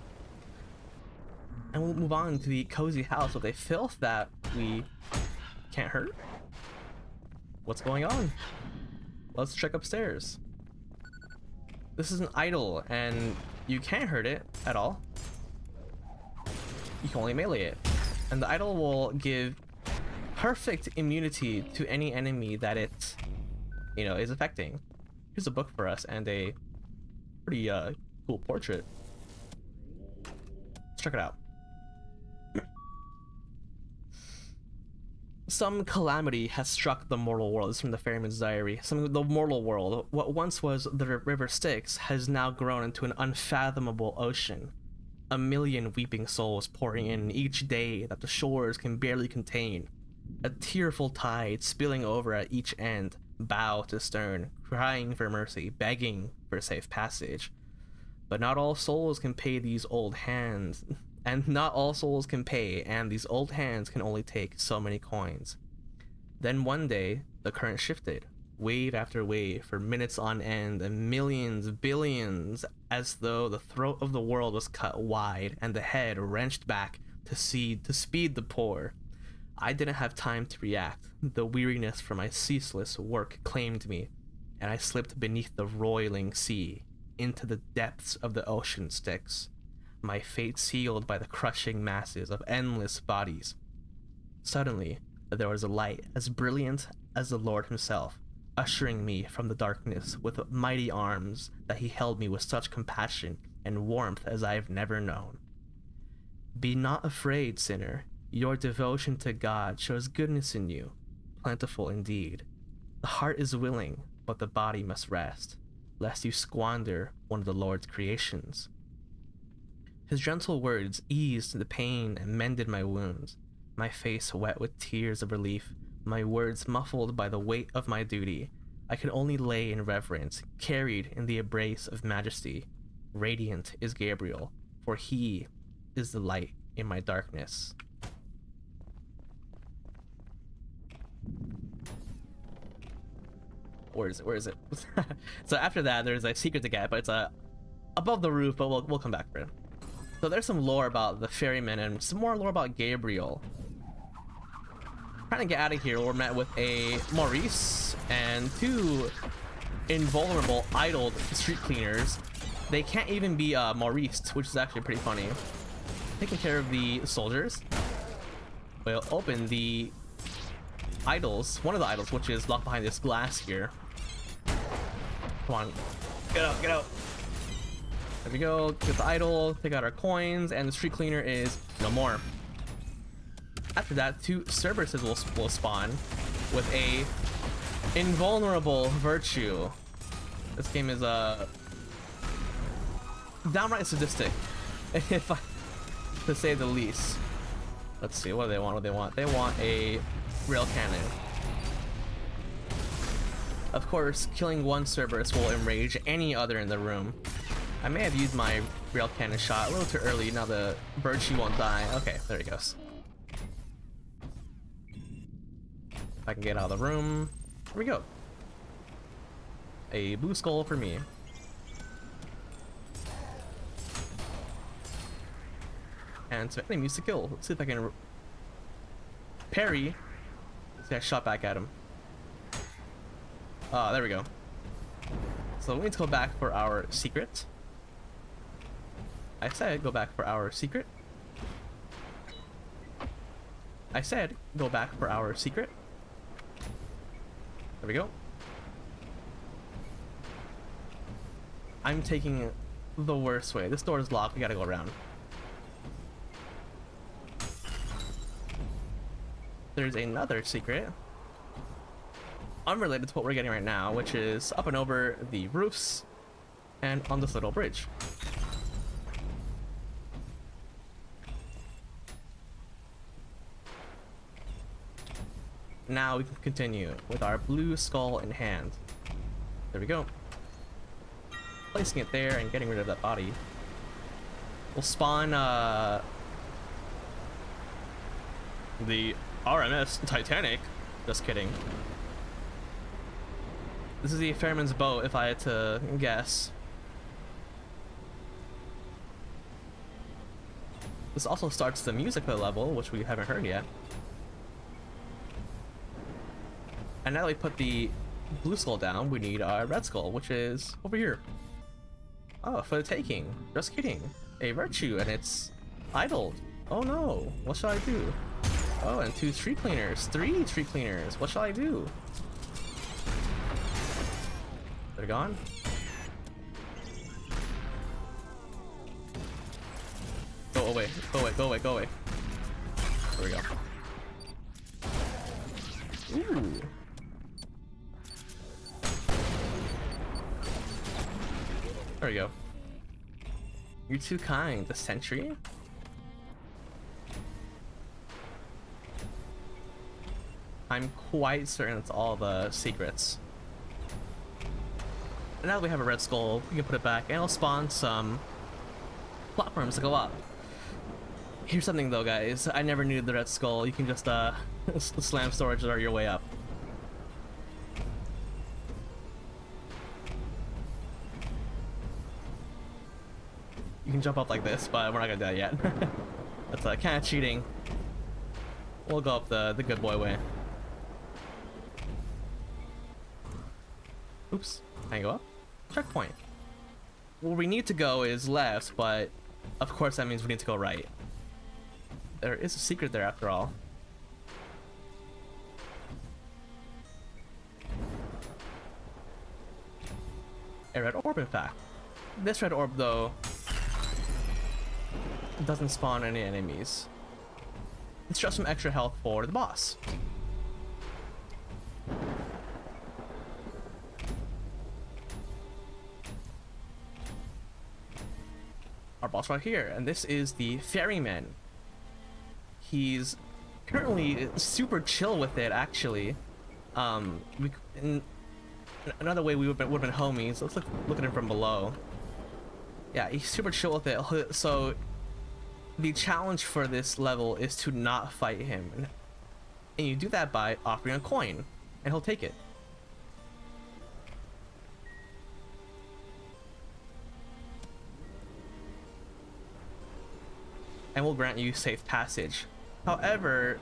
And we'll move on to the cozy house with a filth that we can't hurt. What's going on? Let's check upstairs. This is an idol, and you can't hurt it at all. You can only melee it. And the idol will give perfect immunity to any enemy that it, you know, is affecting. Here's a book for us and a pretty cool portrait. Let's check it out. Some calamity has struck the mortal world. This is from the Ferryman's Diary. The mortal world, what once was the river Styx, has now grown into an unfathomable ocean. A million weeping souls pouring in each day that the shores can barely contain. A tearful tide spilling over at each end, bow to stern, crying for mercy, begging for safe passage. But not all souls can pay these old hands. And not all souls can pay, and these old hands can only take so many coins. Then one day, the current shifted, wave after wave, for minutes on end, and millions, billions, as though the throat of the world was cut wide, and the head wrenched back to speed the poor. I didn't have time to react. The weariness from my ceaseless work claimed me, and I slipped beneath the roiling sea, into the depths of the ocean Styx. My fate sealed by the crushing masses of endless bodies. Suddenly, there was a light as brilliant as the Lord himself, ushering me from the darkness with mighty arms that he held me with such compassion and warmth as I have never known. Be not afraid, sinner. Your devotion to God shows goodness in you, plentiful indeed. The heart is willing, but the body must rest, lest you squander one of the Lord's creations. His gentle words eased the pain and mended my wounds, my face wet with tears of relief, my words muffled by the weight of my duty. I could only lay in reverence, carried in the embrace of majesty. Radiant is Gabriel, for he is the light in my darkness. Where is it? So after that, there's a secret to get, but it's above the roof, but we'll come back for it. So there's some lore about the ferryman and some more lore about Gabriel. Trying to get out of here, we're met with a Maurice and two invulnerable idled street cleaners. They can't even be Maurice, which is actually pretty funny. Taking care of the soldiers. We'll open the idols, one of the idols, which is locked behind this glass here. Come on, get out, get out. There we go, get the idol, take out our coins, and the street cleaner is no more. After that, two Cerberuses will spawn with a invulnerable virtue. This game is downright sadistic, if I, to say the least. Let's see, what do they want? What do they want? They want a rail cannon. Of course, killing one Cerberus will enrage any other in the room. I may have used my rail cannon shot a little too early. Now the virtue won't die. Okay, there he goes. If I can get out of the room. Here we go. A blue skull for me. And some enemies to kill. Let's see if I can parry. See, I shot back at him. There we go. So we need to go back for our secret. I said go back for our secret. I said go back for our secret. There we go. I'm taking the worst way. This door is locked. We gotta go around. there's another secret unrelated to what we're getting right now, which is up and over the roofs and on this little bridge. Now we can continue with our blue skull in hand. There we go. Placing it there and getting rid of that body. We'll spawn the RMS Titanic. Just kidding. This is the Fairman's boat, if I had to guess. This also starts the music level, which we haven't heard yet. And now that we put the blue skull down, we need our red skull, which is over here. Oh, for the taking. Just kidding. A virtue, and it's idled. Oh no, what shall I do? Oh, and 2 street cleaners. 3 street cleaners. What shall I do? They're gone. Go away, go away, go away, go away. There we go. Ooh. There we go. You're too kind. The sentry? I'm quite certain it's all the secrets. And now that we have a red skull, we can put it back and it'll spawn some platforms to go up. Here's something though, guys. I never needed the red skull. You can just slam storage or your way up. You can jump up like this, but we're not gonna do that yet. That's kind of cheating. We'll go up the good boy way. Oops. Can I go up? Checkpoint. Where we need to go is left, but of course that means we need to go right. There is a secret there after all. A red orb, in fact. This red orb, though, doesn't spawn any enemies. It's just some extra health for the boss. Our boss right here, and this is the Ferryman. He's currently super chill with it, actually. Another way we would have been homies. Let's look at him from below. Yeah, he's super chill with it. So the challenge for this level is to not fight him, and you do that by offering a coin, and he'll take it. And will grant you safe passage. However,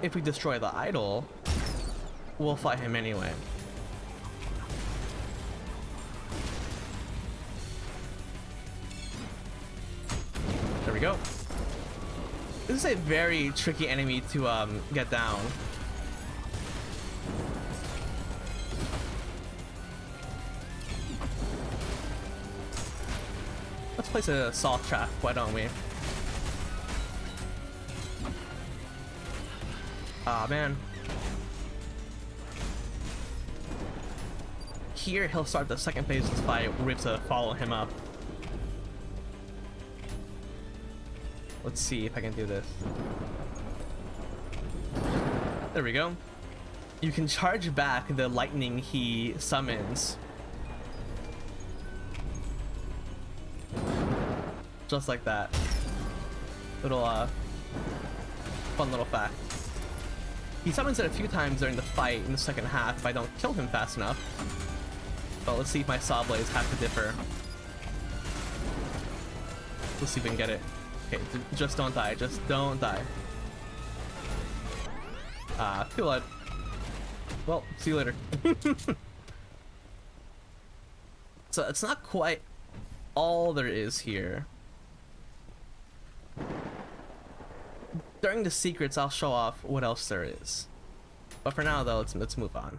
if we destroy the idol, we'll fight him anyway. There we go. This is a very tricky enemy to get down. Let's place a salt trap, why don't we? Ah, man. Here, he'll start the second phase of this fight. We have to follow him up. Let's see if I can do this. There we go. You can charge back the lightning he summons. Just like that. Little, fun little fact. He summons it a few times during the fight in the second half if I don't kill him fast enough. But let's see if my saw blades have to differ. Let's see if we can get it. Okay, just don't die. Just don't die. Feel like... Well, see you later. So it's not quite all there is here. During the secrets, I'll show off what else there is. But for now, though, let's move on.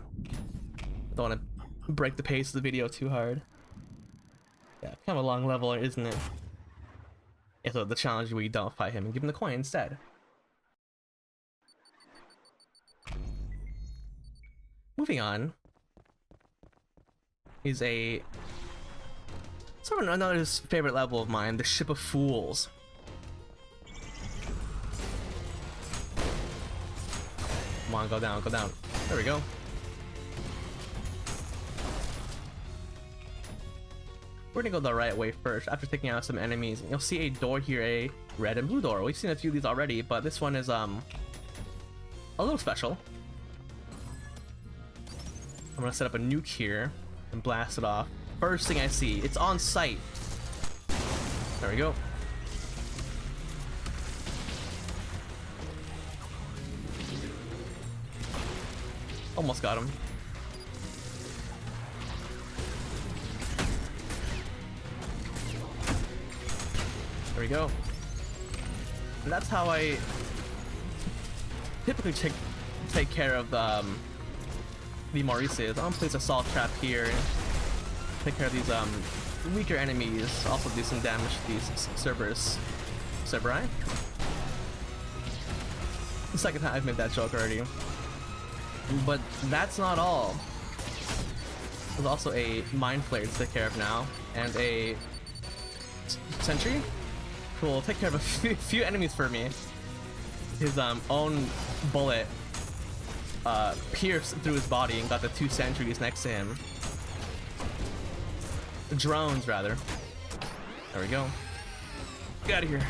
I don't want to break the pace of the video too hard. Yeah, kind of a long level, isn't it? Yeah, so the challenge, we don't fight him and give him the coin instead. moving on is a sort of another favorite level of mine, the Ship of Fools. Come on, go down, go down. There we go. We're gonna go the right way first after taking out some enemies. You'll see a door here, a red and blue door. We've seen a few of these already, but this one is a little special. I'm gonna set up a nuke here and blast it off. First thing I see, it's on sight. There we go. Almost got him. There we go. And that's how I typically take care of the Maurices. I'm gonna place a salt trap here. Take care of these weaker enemies. Also do some damage to these Cerberus. The second time I've made that joke already. But that's not all. There's also a Mind Flayer to take care of now, and a Sentry who will take care of a few enemies for me. His own bullet pierced through his body and got the 2 sentries next to him. Drones, rather. There we go. Get out of here.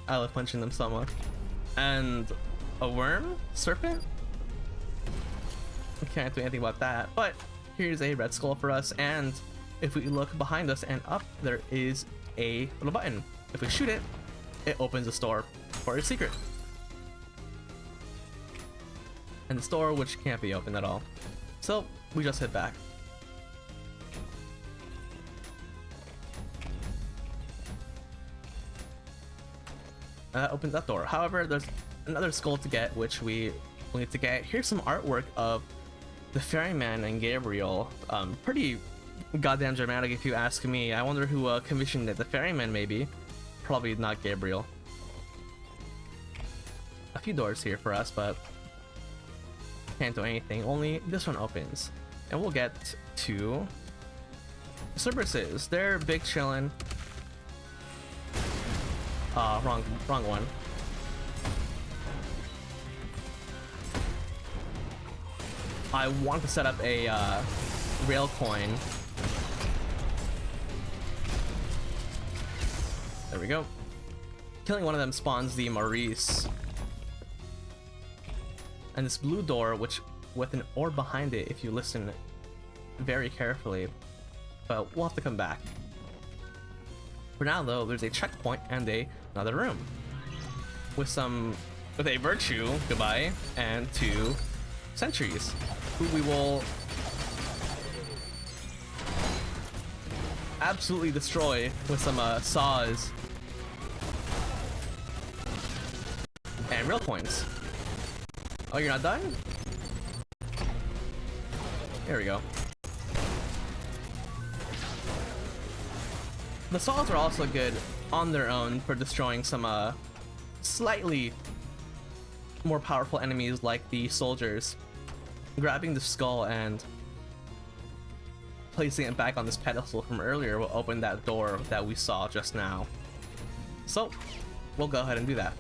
I love punching them so much. And a worm? Serpent? I can't do anything about that. But here's a red skull for us, and if we look behind us and up, there is a little button. If we shoot it, it opens a store for a secret. And the store which can't be opened at all. So we just head back. And that opens that door. However, there's another skull to get, which we need to get. Here's some artwork of the Ferryman and Gabriel. Pretty goddamn dramatic if you ask me. I wonder who commissioned it. The Ferryman, maybe. Probably not Gabriel. A few doors here for us, but can't do anything. Only this one opens. And we'll get to Cerberuses. They're big chillin'. Wrong one. I want to set up a rail coin. There we go. Killing one of them spawns the Maurice. And this blue door, which with an orb behind it if you listen very carefully. But we'll have to come back. For now though, there's a checkpoint and another room. With a virtue, goodbye, and 2 sentries, who we will absolutely destroy with some saws and rail coins. Oh, you're not done? There we go. The saws are also good on their own for destroying some slightly more powerful enemies like the soldiers. Grabbing the skull and placing it back on this pedestal from earlier will open that door that we saw just now. So we'll go ahead and do that.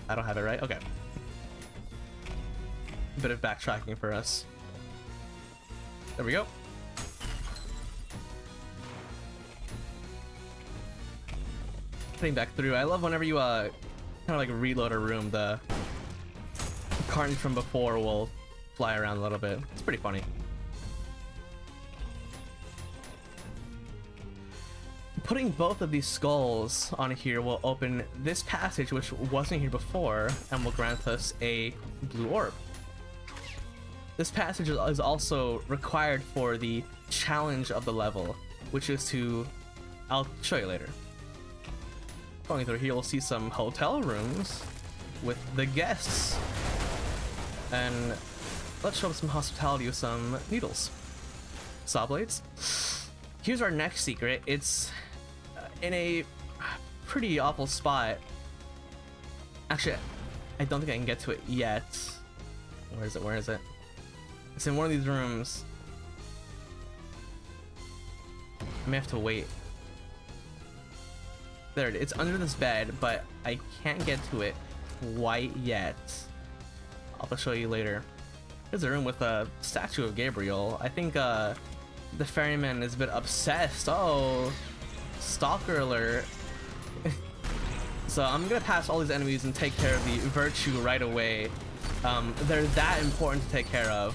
I don't have it right? Okay. A bit of backtracking for us. There we go. Getting back through. I love whenever you kind of like reload a room, the carnage from before will fly around a little bit. It's pretty funny. Putting both of these skulls on here will open this passage, which wasn't here before, and will grant us a blue orb. This passage is also required for the challenge of the level, which is to... I'll show you later. Going through here, we'll see some hotel rooms with the guests. And let's show them some hospitality with some needles. Saw blades. Here's our next secret. It's in a pretty awful spot. Actually, I don't think I can get to it yet. Where is it? Where is it? It's in one of these rooms. I may have to wait. There it is. It's under this bed, but I can't get to it quite yet. I'll have to show you later. There's a room with a statue of Gabriel. I think the ferryman is a bit obsessed. Oh, stalker alert. So I'm gonna pass all these enemies and take care of the virtue right away. They're that important to take care of.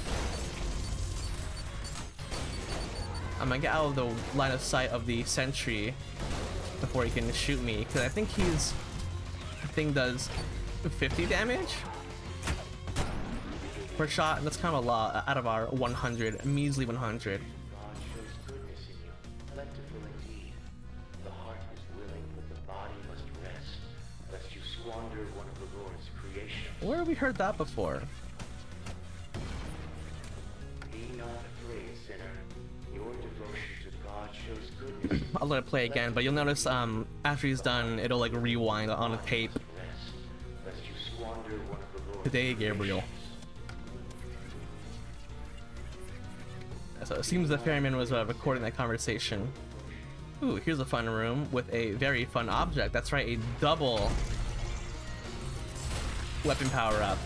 I'm gonna get out of the line of sight of the sentry before he can shoot me, because I think does 50 damage per shot, and that's kind of a lot out of our 100, measly 100. Where have we heard that before? I'll let it play again, but you'll notice after he's done, it'll like rewind on a tape. Today, Gabriel. So it seems the ferryman was recording that conversation. Ooh, here's a fun room with a very fun object. That's right, a double weapon power up.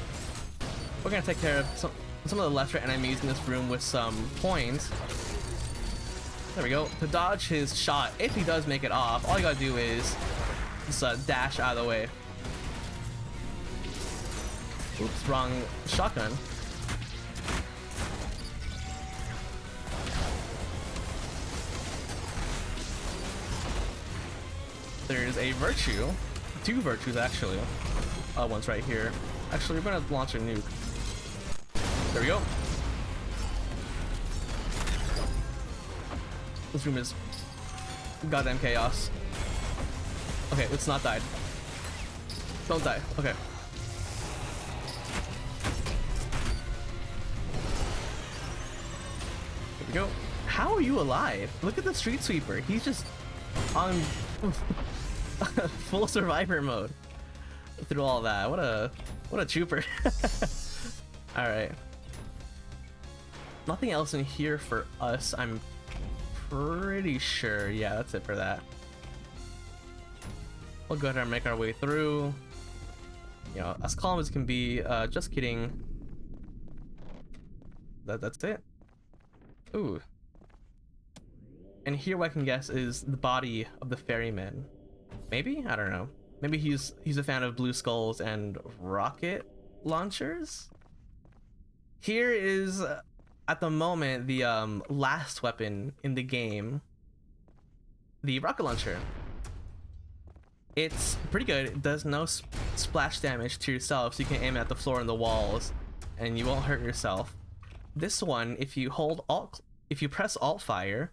We're gonna take care of some of the lesser enemies in this room with some points. There we go. To dodge his shot, if he does make it off, all you gotta do is just dash out of the way. Oops, wrong shotgun. There's a virtue, two virtues actually. One's right here. Actually, we're gonna launch a nuke. There we go. This room is goddamn chaos. Okay, it's not died. Don't die. Okay. There we go. How are you alive? Look at the street sweeper. He's just on full survivor mode through all that. What a trooper. All right. Nothing else in here for us, I'm pretty sure. Yeah, that's it for that. We'll go ahead and make our way through. You know, as calm as can be. Just kidding. That's it. Ooh. And here what I can guess is the body of the ferryman. Maybe? I don't know. Maybe he's a fan of blue skulls and rocket launchers? Here is, at the moment, the last weapon in the game. The rocket launcher. It's pretty good. It does no splash damage to yourself, so you can aim it at the floor and the walls, and you won't hurt yourself. This one, if you press Alt fire,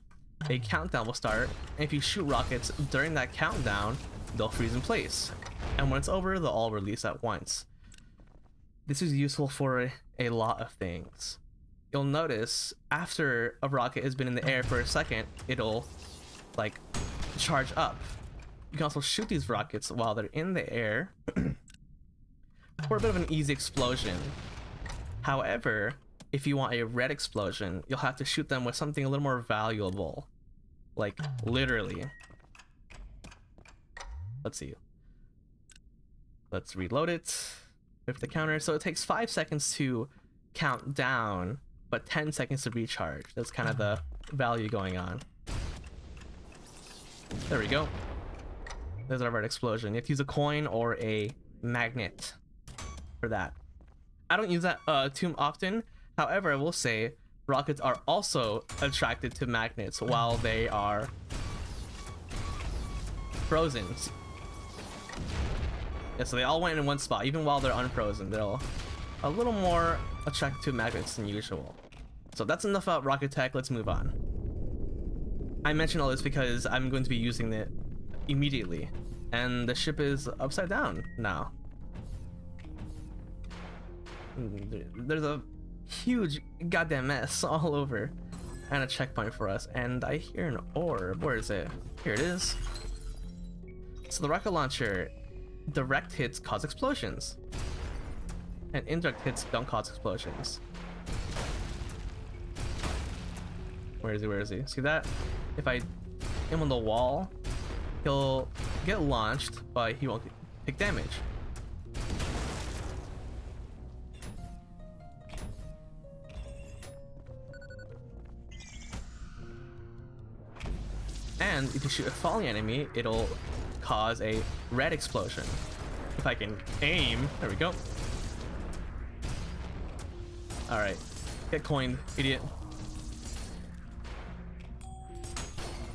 a countdown will start, and if you shoot rockets during that countdown, they'll freeze in place, and when it's over, they'll all release at once. This is useful for a lot of things. You'll notice after a rocket has been in the air for a second, it'll like charge up. You can also shoot these rockets while they're in the air for a bit of an easy explosion. However, if you want a red explosion, you'll have to shoot them with something a little more valuable. Like, literally. Let's see. Let's reload it with the counter. So it takes 5 seconds to count down, but 10 seconds to recharge. That's kind of the value going on. There we go. There's our red explosion. You have to use a coin or a magnet for that. I don't use that too often. However, I will say rockets are also attracted to magnets while they are frozen. Yeah, so they all went in one spot, even while they're unfrozen. They're a little more attracted to magnets than usual. So that's enough about rocket tech. Let's move on. I mention all this because I'm going to be using it immediately, and the ship is upside down now. There's a huge goddamn mess all over, and a checkpoint for us, and I hear an orb. Where is it? Here it is. So the rocket launcher, direct hits cause explosions, and indirect hits don't cause explosions. Where is he? Where is he? See that? If I him on the wall, he'll get launched, but he won't take damage. And if you shoot a falling enemy, it'll cause a red explosion. If I can aim, there we go. Alright, get coined, idiot.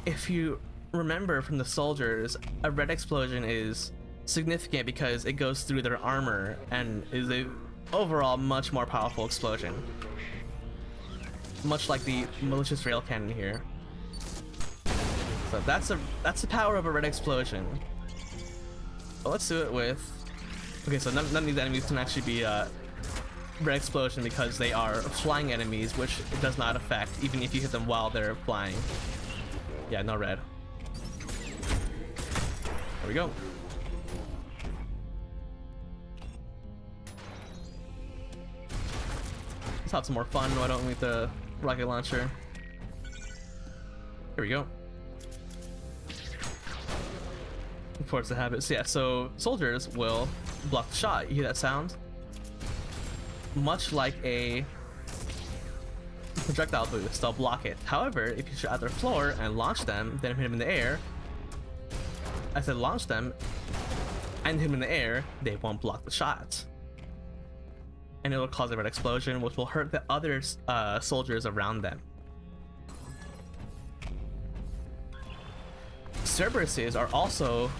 If you remember from the soldiers, a red explosion is significant because it goes through their armor and is a overall much more powerful explosion. Much like the malicious rail cannon here. So that's the power of a red explosion. But let's do it with... Okay, so none of these enemies can actually be red explosion because they are flying enemies, which it does not affect even if you hit them while they're flying. Yeah, no red. There we go. Let's have some more fun. Why don't we with the rocket launcher? Here we go. Force the habits. Yeah, so soldiers will block the shot. You hear that sound? Much like a projectile boost, they'll block it. However, if you shoot at their floor and launch them, then hit them in the air. I said launch them and hit them in the air, they won't block the shot. And it'll cause a red explosion, which will hurt the other soldiers around them. Cerberuses are also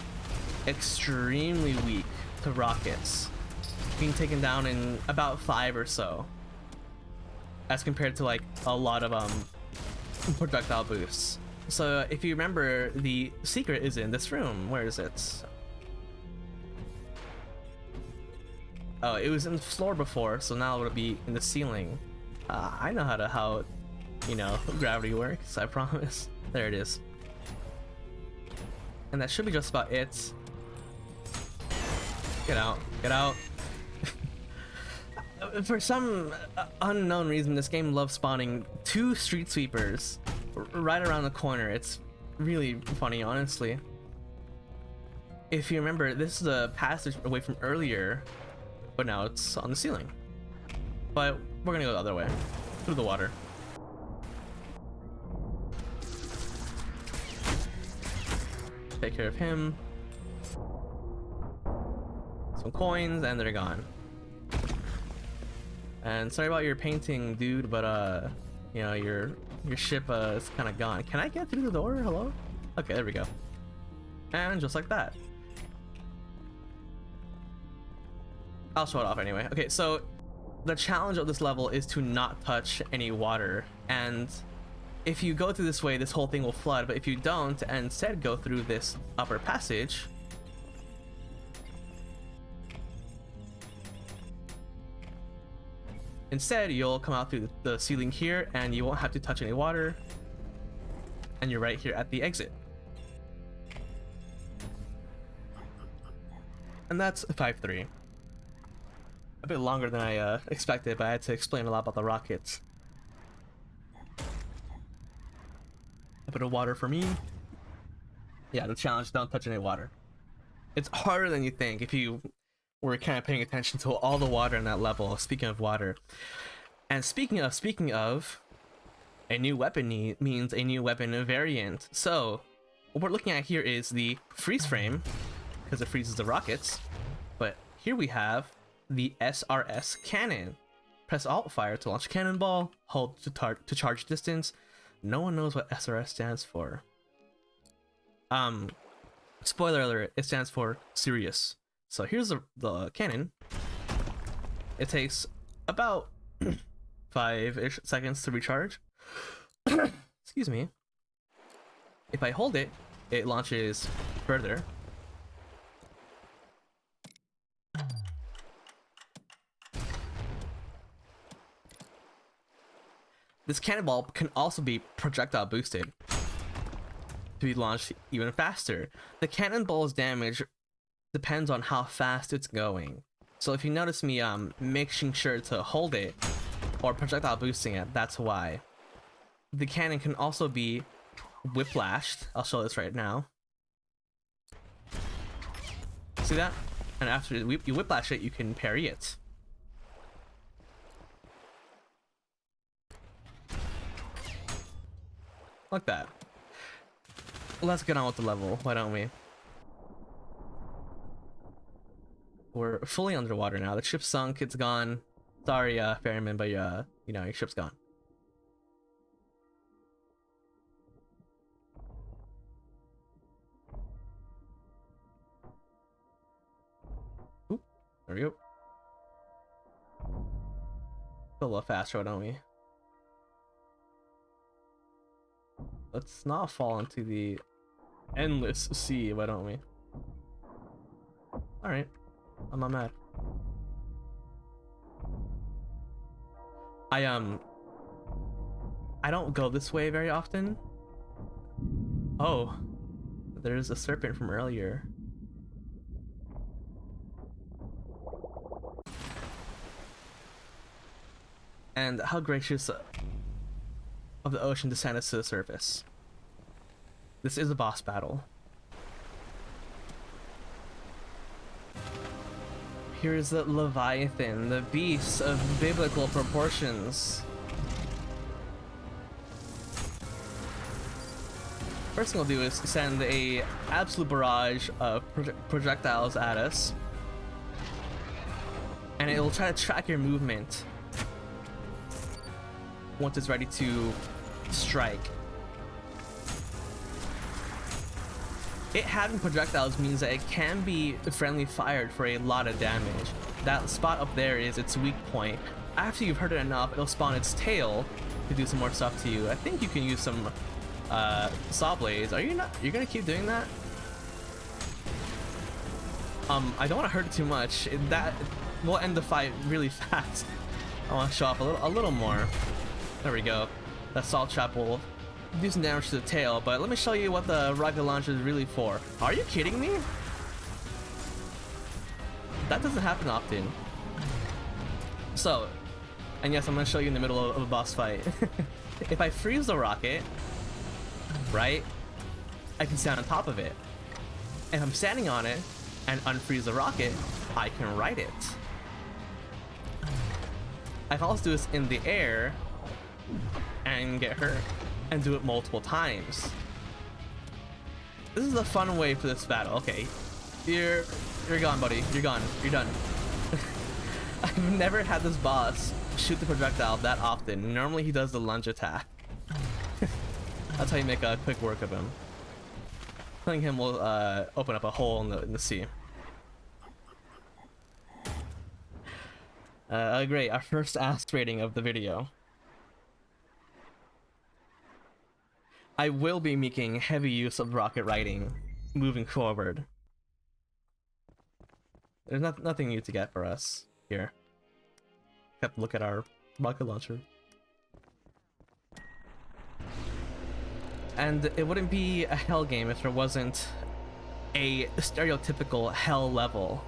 extremely weak to rockets, being taken down in about 5 or so, as compared to like a lot of projectile boosts. So if you remember, the secret is in this room. Where is it? Oh, it was in the floor before, so now it'll be in the ceiling. I know how you know, gravity works, I promise. There it is. And that should be just about it. Get out, get out. For some unknown reason, this game loves spawning 2 street sweepers right around the corner. It's really funny, honestly. If you remember, this is a passage away from earlier, but now it's on the ceiling. But we're gonna go the other way, through the water. Take care of him. Some coins, and they're gone. And sorry about your painting, dude, but you know, your ship is kind of gone. Can I get through the door? Hello? Okay, there we go. And just like that. I'll show it off anyway. Okay, so the challenge of this level is to not touch any water, and if you go through this way, this whole thing will flood, but if you don't and instead go through this upper passage, instead you'll come out through the ceiling here and you won't have to touch any water, and you're right here at the exit. And that's 5-3. A bit longer than I expected, but I had to explain a lot about the rockets. A bit of water for me. Yeah, the challenge, don't touch any water. It's harder than you think if you were kind of paying attention to all the water in that level. Speaking of water. And speaking of, a new weapon means a new weapon variant. So, what we're looking at here is the freeze frame, because it freezes the rockets. But here we have the SRS cannon. Press Alt fire to launch a cannonball, hold to charge distance. No one knows what SRS stands for. Spoiler alert, it stands for serious. So here's the cannon. It takes about 5-ish seconds to recharge. Excuse me. If I hold it, it launches further. This cannonball can also be projectile boosted to be launched even faster. The cannonball's damage depends on how fast it's going. So if you notice me making sure to hold it or projectile boosting it, that's why. the cannon can also be whiplashed. I'll show this right now. See that? And after you whiplash it, you can parry it. Like that. Let's get on with the level, why don't we? We're fully underwater now. The ship sunk, it's gone. Sorry, ferryman, but you know, your ship's gone. Oop, there we go. A little faster, don't we? Let's not fall into the endless sea, why don't we? Alright, I'm not mad. I don't go this way very often. Oh, there's a serpent from earlier. And how gracious of the ocean descended to the surface. This is a boss battle. Here's the Leviathan, the beast of biblical proportions. First thing we'll do is send a absolute barrage of projectiles at us. And it will try to track your movement once it's ready to strike. It having projectiles means that it can be friendly fired for a lot of damage. That spot up there is its weak point. After you've hurt it enough, it'll spawn its tail to do some more stuff to you. I think you can use some saw blades. Are you not? You're gonna keep doing that? I don't want to hurt it too much. That will end the fight really fast. I want to show off a little more. There we go. That salt trap will do some damage to the tail, but let me show you what the rocket launcher is really for. Are you kidding me? That doesn't happen often. So, and yes, I'm going to show you in the middle of a boss fight. If I freeze the rocket, right, I can stand on top of it. If I'm standing on it and unfreeze the rocket, I can ride it. I can also do this in the air and get hurt and do it multiple times. This is a fun way for this battle. Okay, you're gone, buddy. You're gone. You're done. I've never had this boss shoot the projectile that often. Normally he does the lunge attack. That's how you make a quick work of him. Killing him will open up a hole in the sea. Great, our first ask rating of the video. I will be making heavy use of rocket riding moving forward. There's nothing new to get for us here. Except look at our rocket launcher. And it wouldn't be a hell game if there wasn't a stereotypical hell level.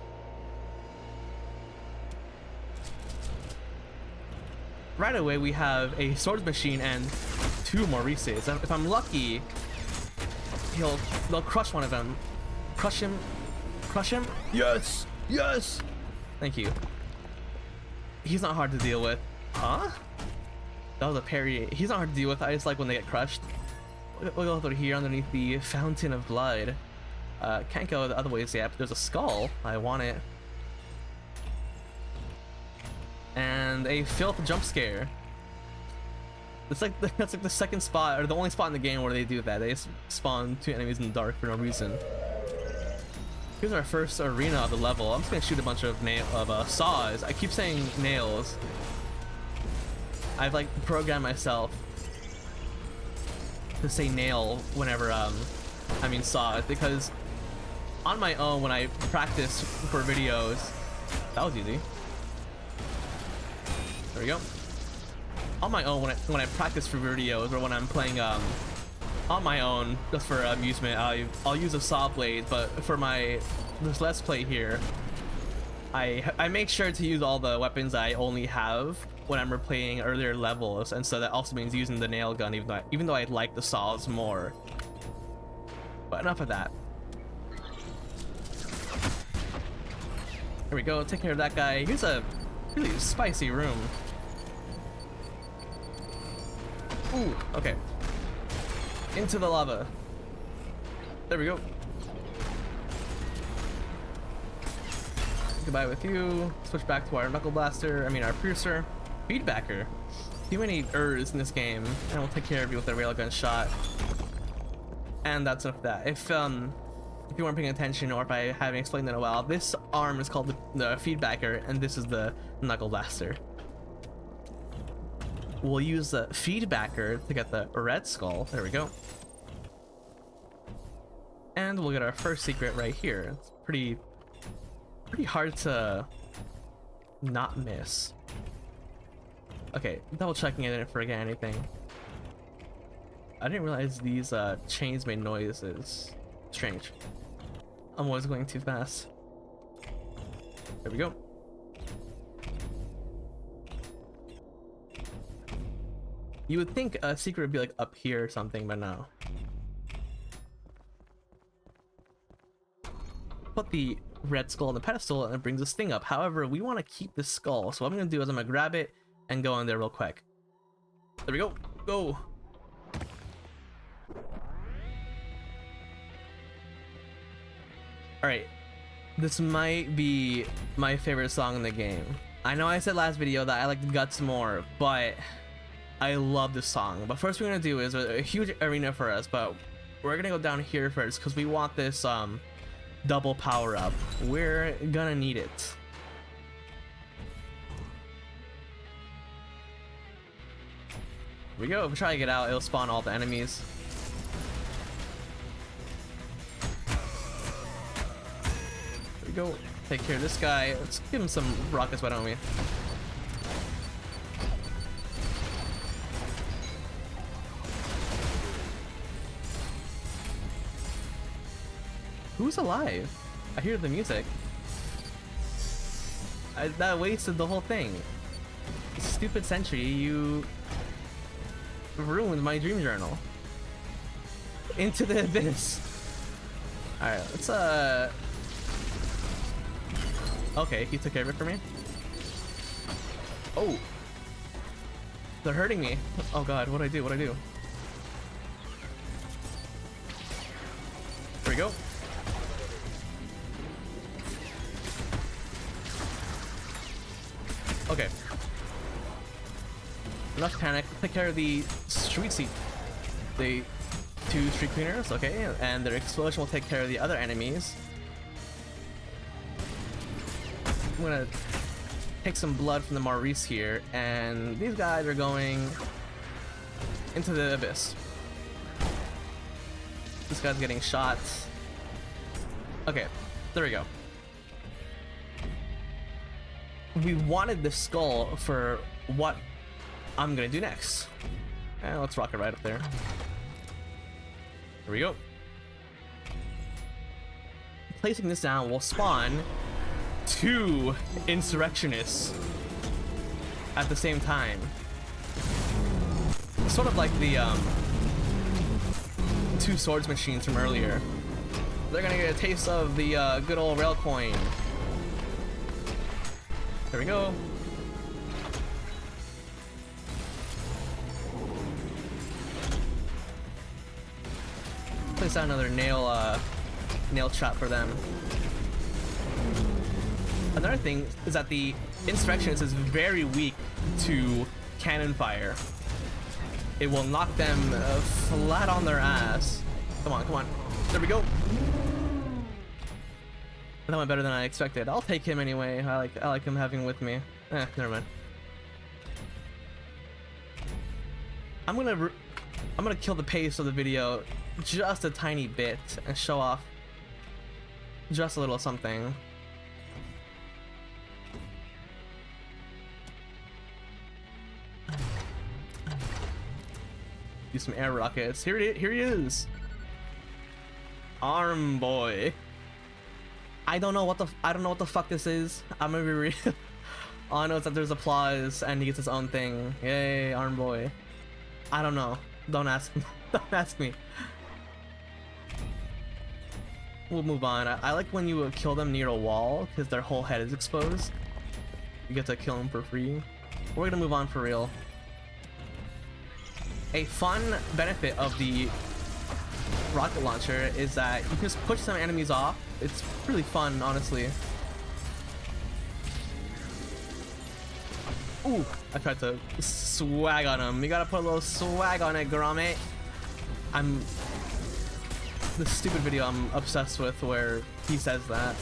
Right away we have a swords machine and 2 Maurices. If I'm lucky, they'll crush one of them. Crush him. Crush him. Yes! Yes! Thank you. He's not hard to deal with. Huh? That was a parry. He's not hard to deal with. I just like when they get crushed. We'll go over here underneath the fountain of blood. Can't go the other ways yet, but there's a skull. I want it. And a filth jump scare. That's like the second spot, or the only spot in the game where they do that. They spawn 2 enemies in the dark for no reason. Here's our first arena of the level. I'm just gonna shoot a bunch of saws. I keep saying nails. I've like programmed myself to say nail whenever I mean saw, because on my own when I practice for videos, that was easy. There we go. On my own when I practice for videos, or when I'm playing on my own just for amusement, I'll use a saw blade, but for this let's play here, I make sure to use all the weapons I only have when I'm replaying earlier levels, and so that also means using the nail gun, even though I like the saws more. But enough of that. Here we go, take care of that guy. Here's a really spicy room. Ooh, okay. Into the lava. There we go. Goodbye with you. Switch back to our knuckle blaster. I mean our piercer. Feedbacker. Too many ers in this game, and we'll take care of you with a railgun shot. And that's enough of that. If you weren't paying attention, or if I haven't explained it in a while, this arm is called the feedbacker, and this is the knuckle blaster. We'll use the feedbacker to get the red skull. There we go. And we'll get our first secret right here. It's pretty hard to not miss. Okay, double checking I didn't forget anything. I didn't realize these chains made noises. Strange. I'm always going too fast. There we go. You would think a secret would be like up here or something, but no. Put the red skull on the pedestal and it brings this thing up. However, we want to keep this skull, so what I'm gonna do is I'm gonna grab it and go in there real quick. There we go. Go. Alright. This might be my favorite song in the game. I know I said last video that I like the Guts more, but I love this song. But first we're gonna do is a huge arena for us, but we're gonna go down here first because we want this double power up. We're gonna need it. Here we go. If we try to get out, it'll spawn all the enemies. Here we go. Take care of this guy. Let's give him some rockets, why don't we? Who's alive? I hear the music. That wasted the whole thing. Stupid Sentry, you ruined my dream journal. Into the abyss. Alright, let's okay, he took care of it for me. Oh! They're hurting me. Oh god, what'd I do? What'd I do? There we go. Okay. Enough panic. Take care of the the two street cleaners, okay, and their explosion will take care of the other enemies. I'm gonna take some blood from the Maurice here, and these guys are going into the abyss. This guy's getting shot. Okay, there we go. We wanted the skull for what I'm gonna do next. And let's rock it right up there. Here we go. Placing this down will spawn 2 insurrectionists at the same time. Sort of like the 2 swords machines from earlier. They're gonna get a taste of the good old rail coin. There we go. Place out another nail trap for them. Another thing is that the insurrectionist is very weak to cannon fire. It will knock them flat on their ass. Come on, come on. There we go. That went better than I expected. I'll take him anyway. I like him having with me. Never mind. I'm gonna kill the pace of the video just a tiny bit and show off just a little something. Do some air rockets. Here he is. Arm boy. I don't know what the fuck this is. I'm gonna be real. All I know is that there's applause and he gets his own thing. Yay, arm boy. I don't know. Don't ask me. Don't ask me. We'll move on. I like when you kill them near a wall because their whole head is exposed. You get to kill them for free. We're gonna move on for real. A fun benefit of the rocket launcher is that you can just push some enemies off. It's really fun, honestly. Ooh, I tried to swag on him. You gotta put a little swag on it, Gromit. This stupid video I'm obsessed with where he says that.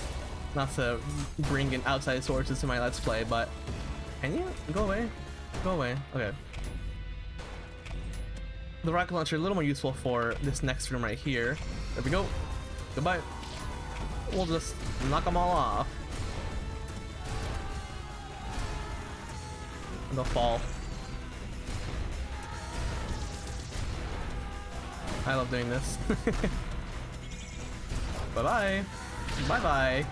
Not to bring in outside sources to my Let's Play, but can you? Go away. Go away. Okay. The rocket launcher a little more useful for this next room right here. There we go. Goodbye. We'll just knock them all off. And they'll fall. I love doing this. Bye-bye. Bye-bye.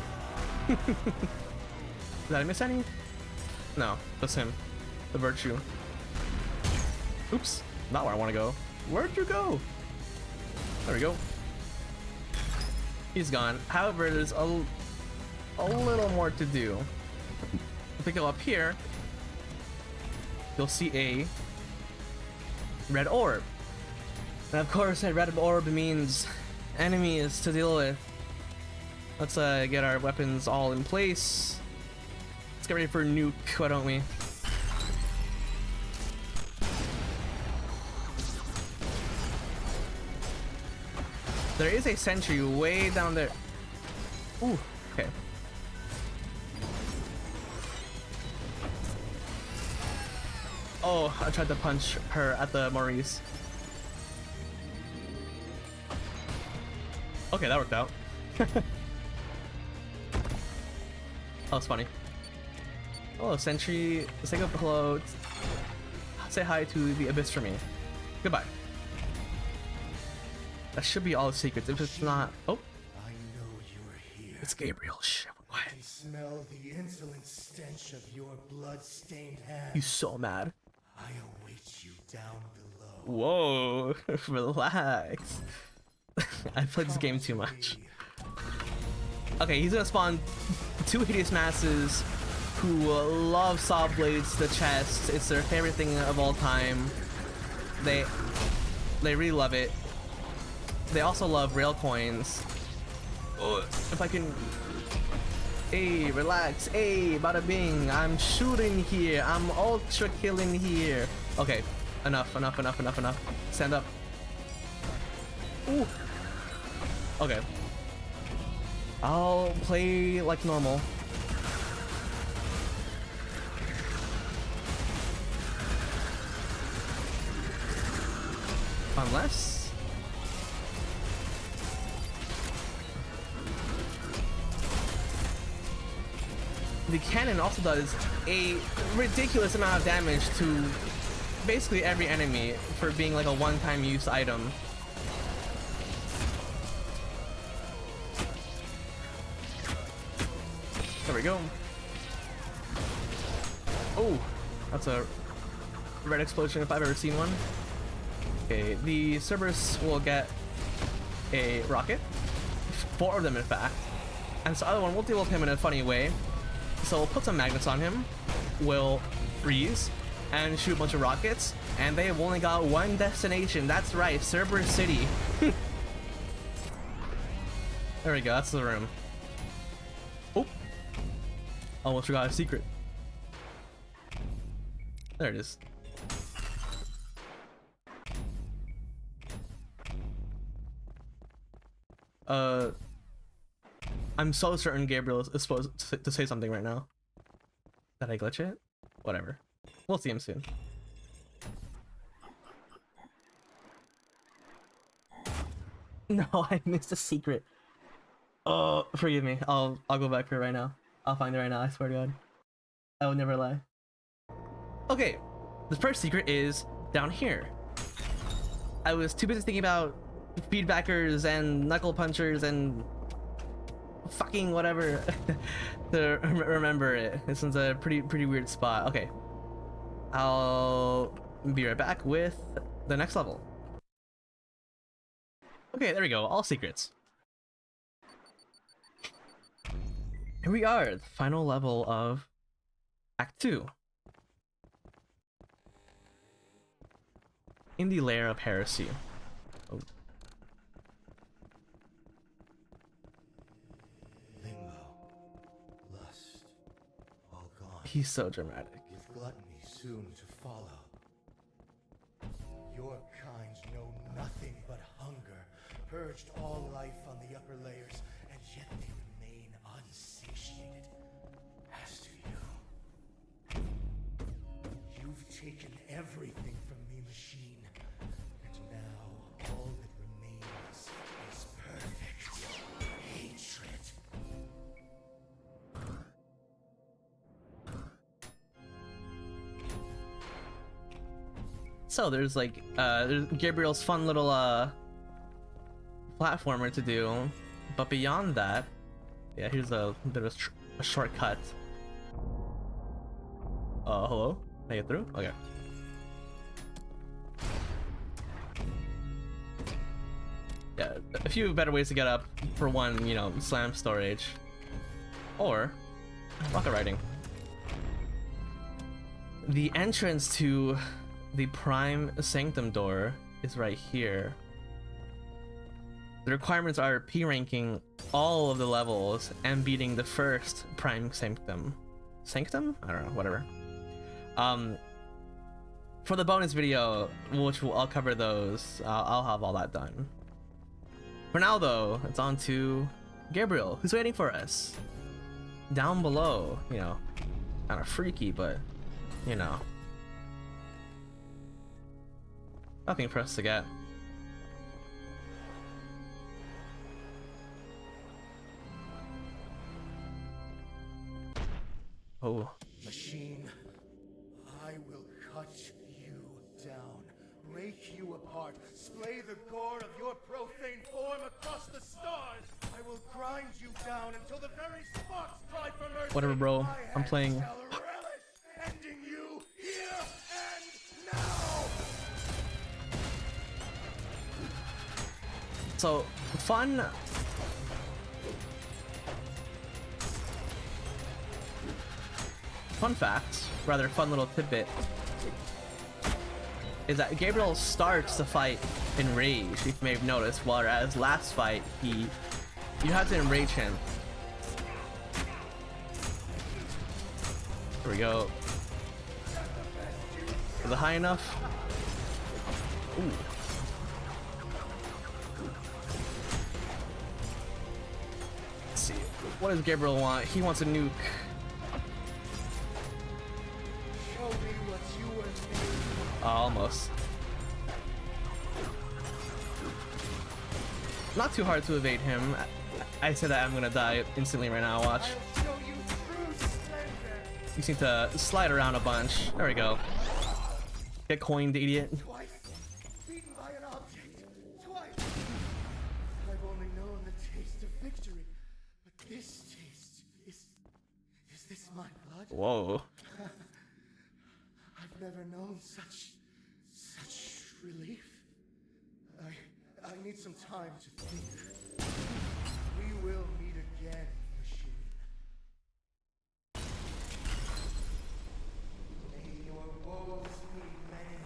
Did I miss any? No, just him. The virtue. Oops. Not where I want to go. Where'd you go? There we go. He's gone. However, there's a little more to do. If we go up here, you'll see a red orb. And of course, that red orb means enemies to deal with. Let's get our weapons all in place. Let's get ready for a nuke, why don't we? There is a sentry way down there. Ooh, okay. Oh, I tried to punch her at the Maurice. Okay, that worked out. That was funny. Hello, sentry. Say hello. Say hi to the abyss for me. Goodbye. That should be all the secrets. If it's not, oh, I know you're here. It's Gabriel. Shit, quiet. I can smell the insolent stench of your blood-stained hands. You so mad. I await you down below. Whoa, relax. I played this game too much. Okay, he's gonna spawn two hideous masses who love saw blades to the chest. It's their favorite thing of all time. They really love it. They also love rail coins. Oh, if I can. Hey, relax. Hey, bada bing. I'm shooting here. I'm ultra killing here. Okay, enough. Stand up. Ooh. Okay. I'll play like normal. Unless the cannon also does a ridiculous amount of damage to basically every enemy for being like a one-time use item. There we go. Oh, that's a red explosion if I've ever seen one. Okay, the Cerberus will get a rocket. 4 of them, in fact. And so the other one, we'll deal with him in a funny way. So we'll put some magnets on him. We'll freeze and shoot a bunch of rockets. And they've only got one destination. That's right, Cerberus City. There we go, that's the room. Oh. Almost forgot a secret. There it is. I'm so certain Gabriel is supposed to say something right now. Did I glitch it? Whatever. We'll see him soon. No, I missed a secret. Oh, forgive me. I'll go back for it right now. I'll find it right now, I swear to God. I will never lie. Okay, the first secret is down here. I was too busy thinking about feedbackers and knuckle punchers and fucking whatever to remember it. This one's a pretty weird spot. Okay, I'll be right back with the next level. Okay, there we go. All secrets. Here we are, the final level of Act 2. In the lair of heresy. Oh. Limbo, lust, all gone. He's so dramatic. With gluttony soon to follow. Your kind know nothing but hunger, purged all life on the upper layers, and yet they remain unsatiated. As to you, you've taken everything from me, machine, and now all that remains is perfect hatred. So there's like there's Gabriel's fun little platformer to do, but beyond that, yeah, here's a bit of a shortcut. Hello? Can I get through? Okay. Yeah, a few better ways to get up. For one, you know, slam storage, or rocket riding. The entrance to the Prime Sanctum door is right here. The requirements are P ranking all of the levels and beating the first Prime Sanctum. Sanctum? I don't know, whatever. For the bonus video, which I'll cover those, I'll have all that done. For now though, it's on to Gabriel, who's waiting for us. Down below, you know, kind of freaky, but, you know. Nothing for us to get. Oh. Machine, I will cut you down, break you apart, splay the gore of your profane form across the stars. I will grind you down until the very sparks fly from earth. Whatever, bro. My I'm hands playing. shall relish ending you here and now. So, fun fact, rather fun little tidbit, is that Gabriel starts the fight in rage, if you may have noticed, whereas last fight, you had to enrage him. Here we go. Is it high enough? Ooh. Let's see. What does Gabriel want? He wants a nuke. Show me what you were made of. Almost. Not too hard to evade him. I said that I'm gonna die instantly right now, watch. I'll show you true splendor. You just need to slide around a bunch. There we go. Get coined, idiot. Twice beaten by an object. Twice. I've only known the taste of victory, but this taste is this my blood? Whoa. I've never known such relief. I need some time to think. We will meet again, machine. May your woes be many,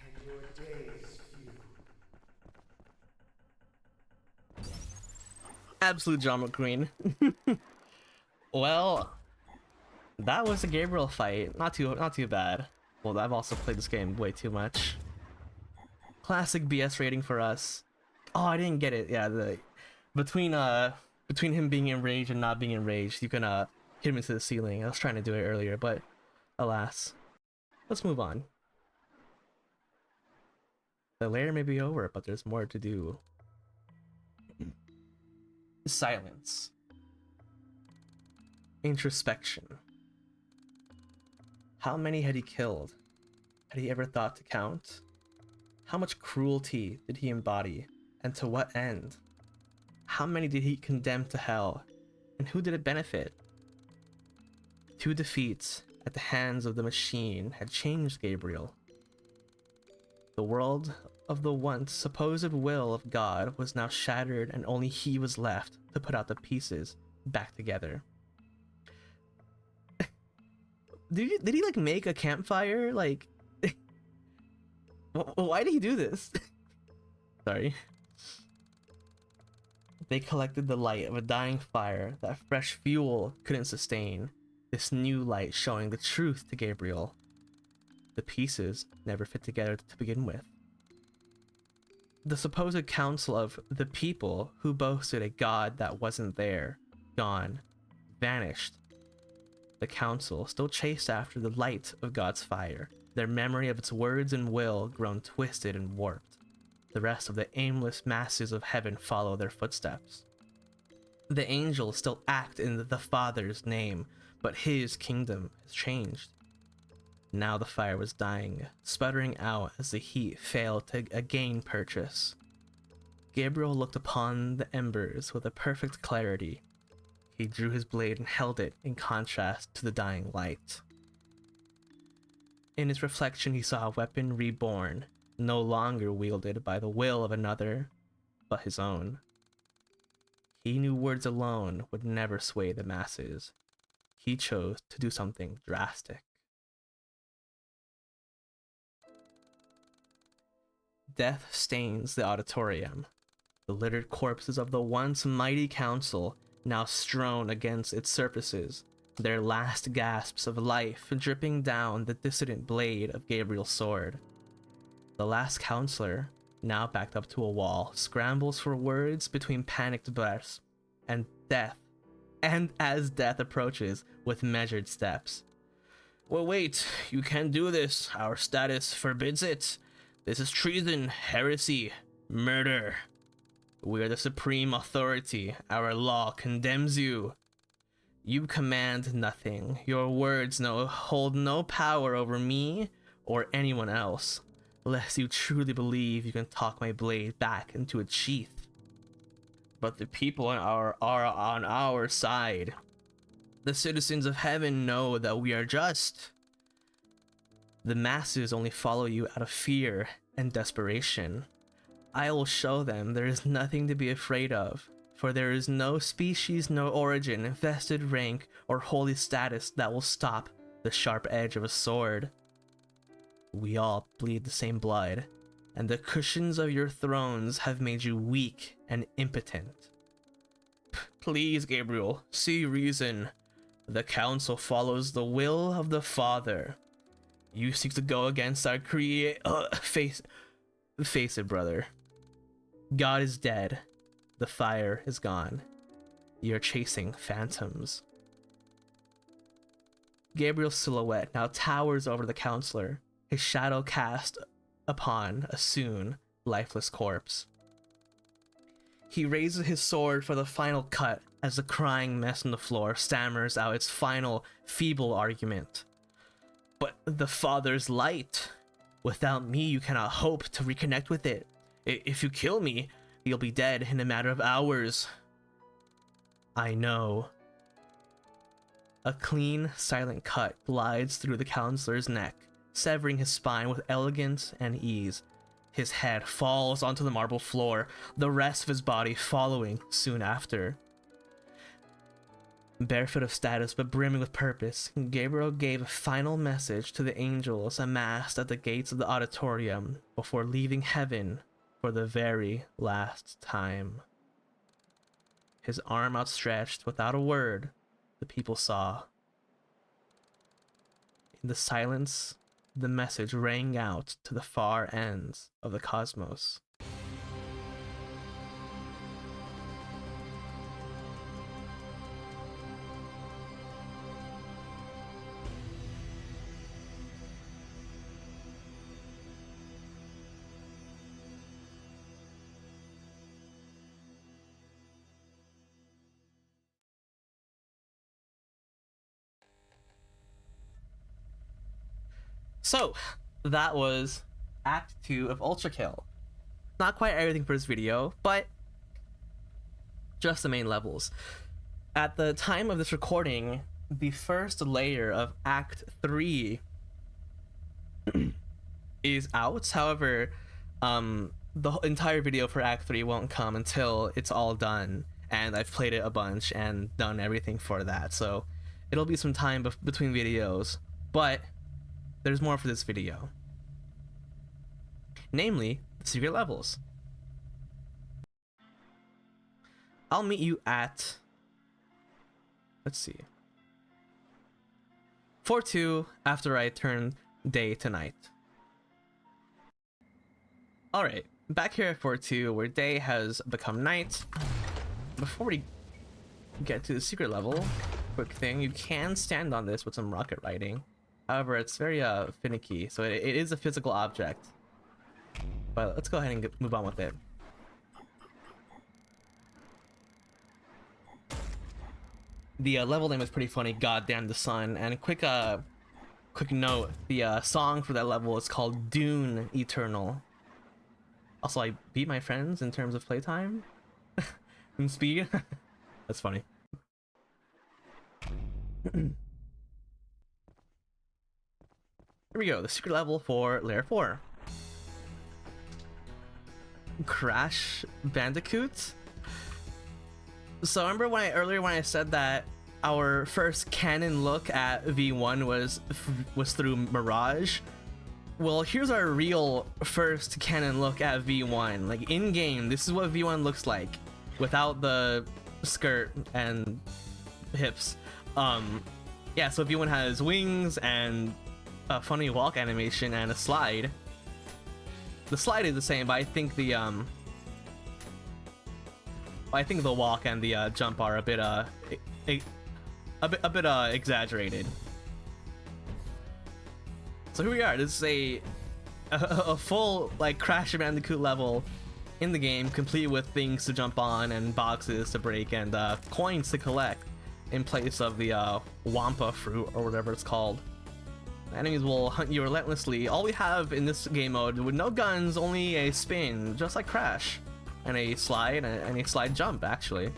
and your days few. Absolute drama queen. Well, that was a Gabriel fight. Not too bad. Well, I've also played this game way too much. Classic BS rating for us. Oh, I didn't get it. Yeah, between him being enraged and not being enraged, you can hit him into the ceiling. I was trying to do it earlier, but alas. Let's move on. The lair may be over, but there's more to do. Silence. Introspection. How many had he killed? Had he ever thought to count? How much cruelty did he embody, and to what end? how many did he condemn to hell? And who did it benefit? 2 defeats at the hands of the machine had changed Gabriel. The world of the once supposed will of God was now shattered, and only he was left to put out the pieces back together. Did he like make a campfire? Like, why did he do this? Sorry. They collected the light of a dying fire that fresh fuel couldn't sustain. This new light showing the truth to Gabriel. The pieces never fit together to begin with. The supposed council of the people who boasted a god that wasn't there, gone, vanished. The council still chased after the light of God's fire, their memory of its words and will grown twisted and warped. The rest of the aimless masses of heaven follow their footsteps. The angels still act in the Father's name, but his kingdom has changed. Now the fire was dying, sputtering out as the heat failed to again purchase. Gabriel looked upon the embers with a perfect clarity. He drew his blade and held it in contrast to the dying light. In its reflection he saw a weapon reborn, no longer wielded by the will of another, but his own. He knew words alone would never sway the masses. He chose to do something drastic. Death stains the auditorium. The littered corpses of the once mighty council now strewn against its surfaces, their last gasps of life dripping down the dissident blade of Gabriel's sword. The last counselor, now backed up to a wall, scrambles for words between panicked breaths, and as death approaches with measured steps. Well, wait, you can't do this. Our status forbids it. This is treason, heresy, murder. We are the supreme authority. Our law condemns you. You command nothing. Your words hold no power over me or anyone else, lest you truly believe you can talk my blade back into its sheath. But the people are on our side. The citizens of heaven know that we are just. The masses only follow you out of fear and desperation. I will show them there is nothing to be afraid of, for there is no species, no origin, vested rank, or holy status that will stop the sharp edge of a sword. We all bleed the same blood, and the cushions of your thrones have made you weak and impotent. Please, Gabriel, see reason. The council follows the will of the Father. You seek to go against our face it, brother. God is dead. The fire is gone. You're chasing phantoms. Gabriel's silhouette now towers over the counselor, his shadow cast upon a soon lifeless corpse. He raises his sword for the final cut as the crying mess on the floor stammers out its final feeble argument. But the Father's light. Without me, you cannot hope to reconnect with it. If you kill me, you'll be dead in a matter of hours. I know. A clean, silent cut glides through the counselor's neck, severing his spine with elegance and ease. His head falls onto the marble floor, the rest of his body following soon after. Barefoot of status but brimming with purpose, Gabriel gave a final message to the angels amassed at the gates of the auditorium before leaving heaven for the very last time. His arm outstretched without a word, the people saw. In the silence, the message rang out to the far ends of the cosmos. So, that was Act 2 of ULTRAKILL. Not quite everything for this video, but just the main levels. At the time of this recording, the first layer of Act 3 is out. However, the entire video for Act 3 won't come until it's all done, and I've played it a bunch and done everything for that, so it'll be some time between videos, but there's more for this video. Namely, the secret levels. I'll meet you at, let's see, 4-2 after I turn day to night. Alright, back here at 4-2 where day has become night. Before we get to the secret level, quick thing, you can stand on this with some rocket riding. However, it's very finicky, so it is a physical object. But let's go ahead and move on with it. The level name is pretty funny, Goddamn the Sun. And quick note, the song for that level is called Dune Eternal. Also, I beat my friends in terms of playtime and speed. That's funny. Here we go, the secret level for Layer 4. Crash Bandicoot. So remember earlier when I said that our first canon look at V1 was through Mirage? Well, here's our real first canon look at V1. Like in game, this is what V1 looks like without the skirt and hips. Yeah, so V1 has wings and a funny walk animation and a slide. The slide is the same, but I think the walk and the jump are a bit exaggerated. So here we are. This is a full like Crash Bandicoot level in the game, complete with things to jump on and boxes to break and coins to collect in place of the Wampa fruit or whatever it's called. Enemies will hunt you relentlessly. All we have in this game mode with no guns, only a spin, just like Crash, and a slide and a slide jump. Actually,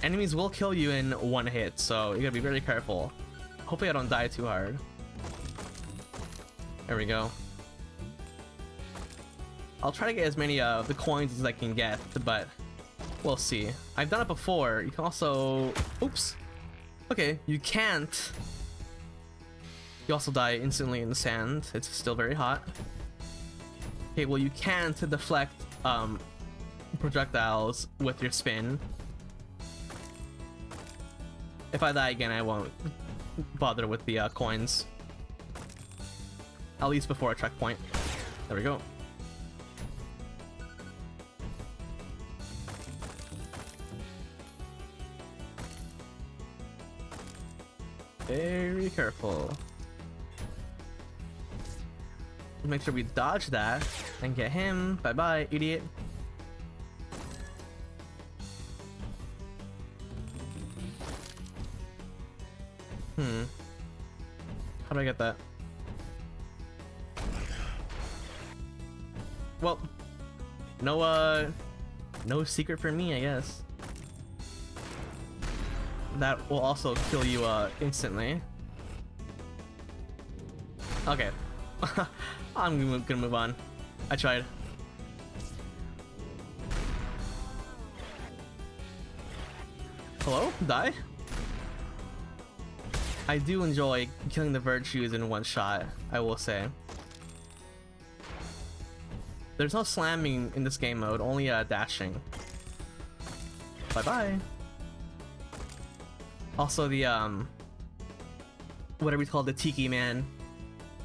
enemies will kill you in one hit, so you gotta be very careful. Hopefully I don't die too hard. There we go. I'll try to get as many of the coins as I can get, but we'll see. I've done it before. You can also, oops. Okay, you can't. You also die instantly in the sand. It's still very hot. Okay, well you can't deflect projectiles with your spin. If I die again, I won't bother with the coins. At least before a checkpoint. There we go. Very careful. Make sure we dodge that and get him. Bye bye, idiot. How do I get that? Well, no secret for me, I guess. That will also kill you instantly. Okay. I'm gonna move on. I tried. Hello? Die? I do enjoy killing the virtues in one shot, I will say. There's no slamming in this game mode, only dashing. Bye-bye. Also the whatever we call the Tiki Man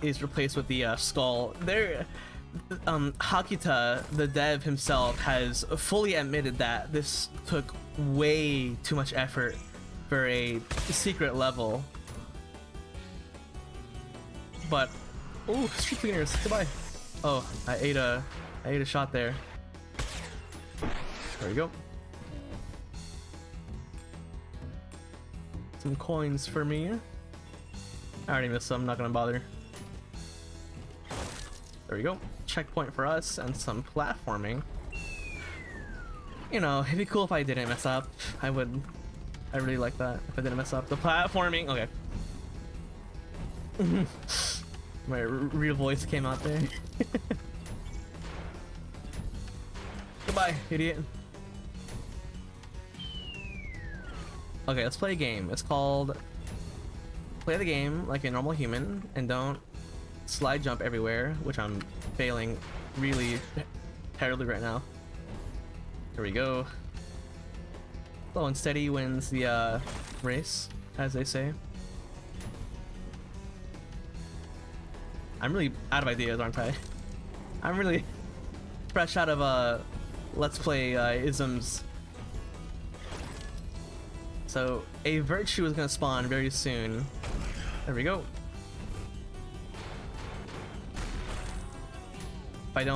is replaced with the skull. There, Hakita, the dev himself, has fully admitted that this took way too much effort for a secret level. But, ooh, street cleaners, goodbye. Oh, I ate a shot there. There we go. Some coins for me. I already missed some, not gonna bother. There we go. Checkpoint for us and some platforming. You know, it'd be cool if I didn't mess up. I would. I really like that if I didn't mess up. The platforming, okay. My real voice came out there. Goodbye, idiot. Okay, let's play a game. It's called play the game like a normal human and don't slide jump everywhere, which I'm failing really terribly right now. Here we go. Slow and steady wins the race, as they say. I'm really out of ideas, aren't I? I'm really fresh out of Let's Play isms. So a virtue is gonna spawn very soon. There we go. If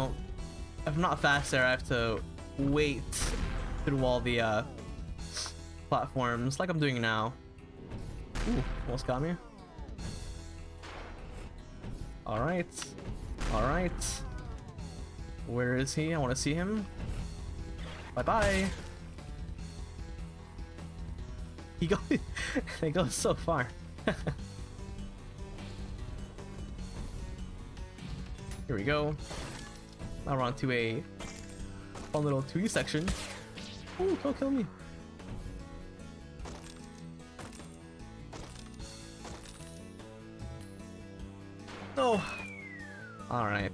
I'm not fast there, I have to wait through all the platforms like I'm doing now. Ooh, almost got me. Alright. Alright. Where is he? I want to see him. Bye-bye. He goes so far. Here we go. Now we're on to a fun little 2D section. Ooh, don't kill me. Oh. All right.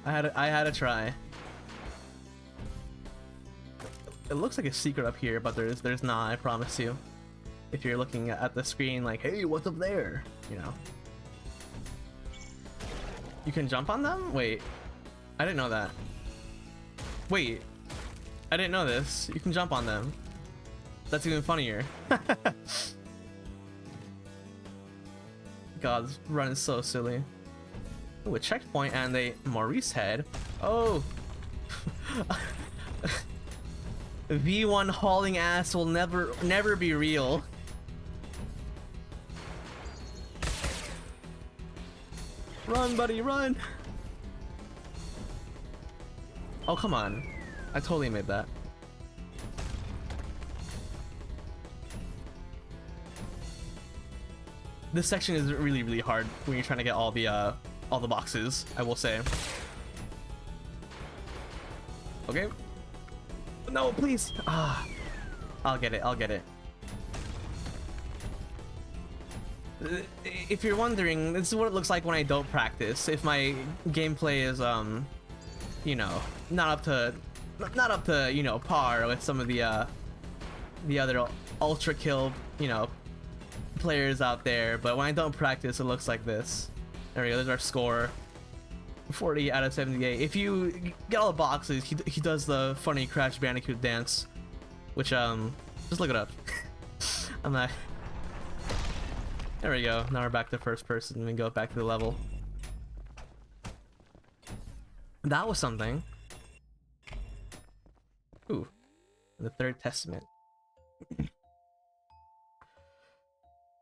I had to try. It looks like a secret up here, but there's not, I promise you. If you're looking at the screen like, hey, what's up there? You know. You can jump on them? Wait. I didn't know that. Wait. I didn't know this. You can jump on them. That's even funnier. God, this run is so silly. Ooh, a checkpoint and a Maurice head. Oh! V1 hauling ass will never be real. Run, buddy, run! Oh, come on. I totally made that. This section is really hard when you're trying to get all the boxes, I will say. Okay. No, please. Ah, I'll get it. I'll get it. If you're wondering, this is what it looks like when I don't practice. If my gameplay is you know, not up to you know, par with some of the other ULTRAKILL, you know, players out there, but when I don't practice, it looks like this. There we go. There's our score. 40 out of 78. If you get all the boxes, he does the funny Crash Bandicoot dance, which just look it up. I'm not. There we go. Now we're back to first person. We can go back to the level. That was something. Ooh, the Third Testament.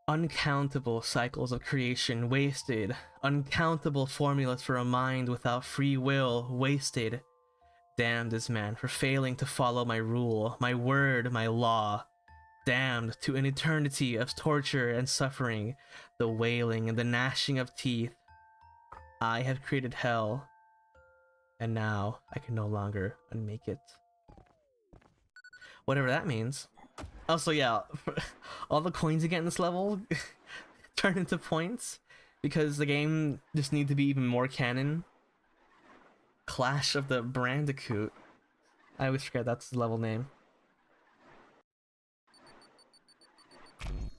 Uncountable cycles of creation wasted. Uncountable formulas for a mind without free will wasted. Damned is man for failing to follow my rule, my word, my law. Damned to an eternity of torture and suffering, the wailing and the gnashing of teeth. I have created hell, and now I can no longer unmake it. Whatever that means. Also, yeah, all the coins you get in this level turn into points because the game just needs to be even more canon. Clash of the Bandicoot. I always forget that's the level name.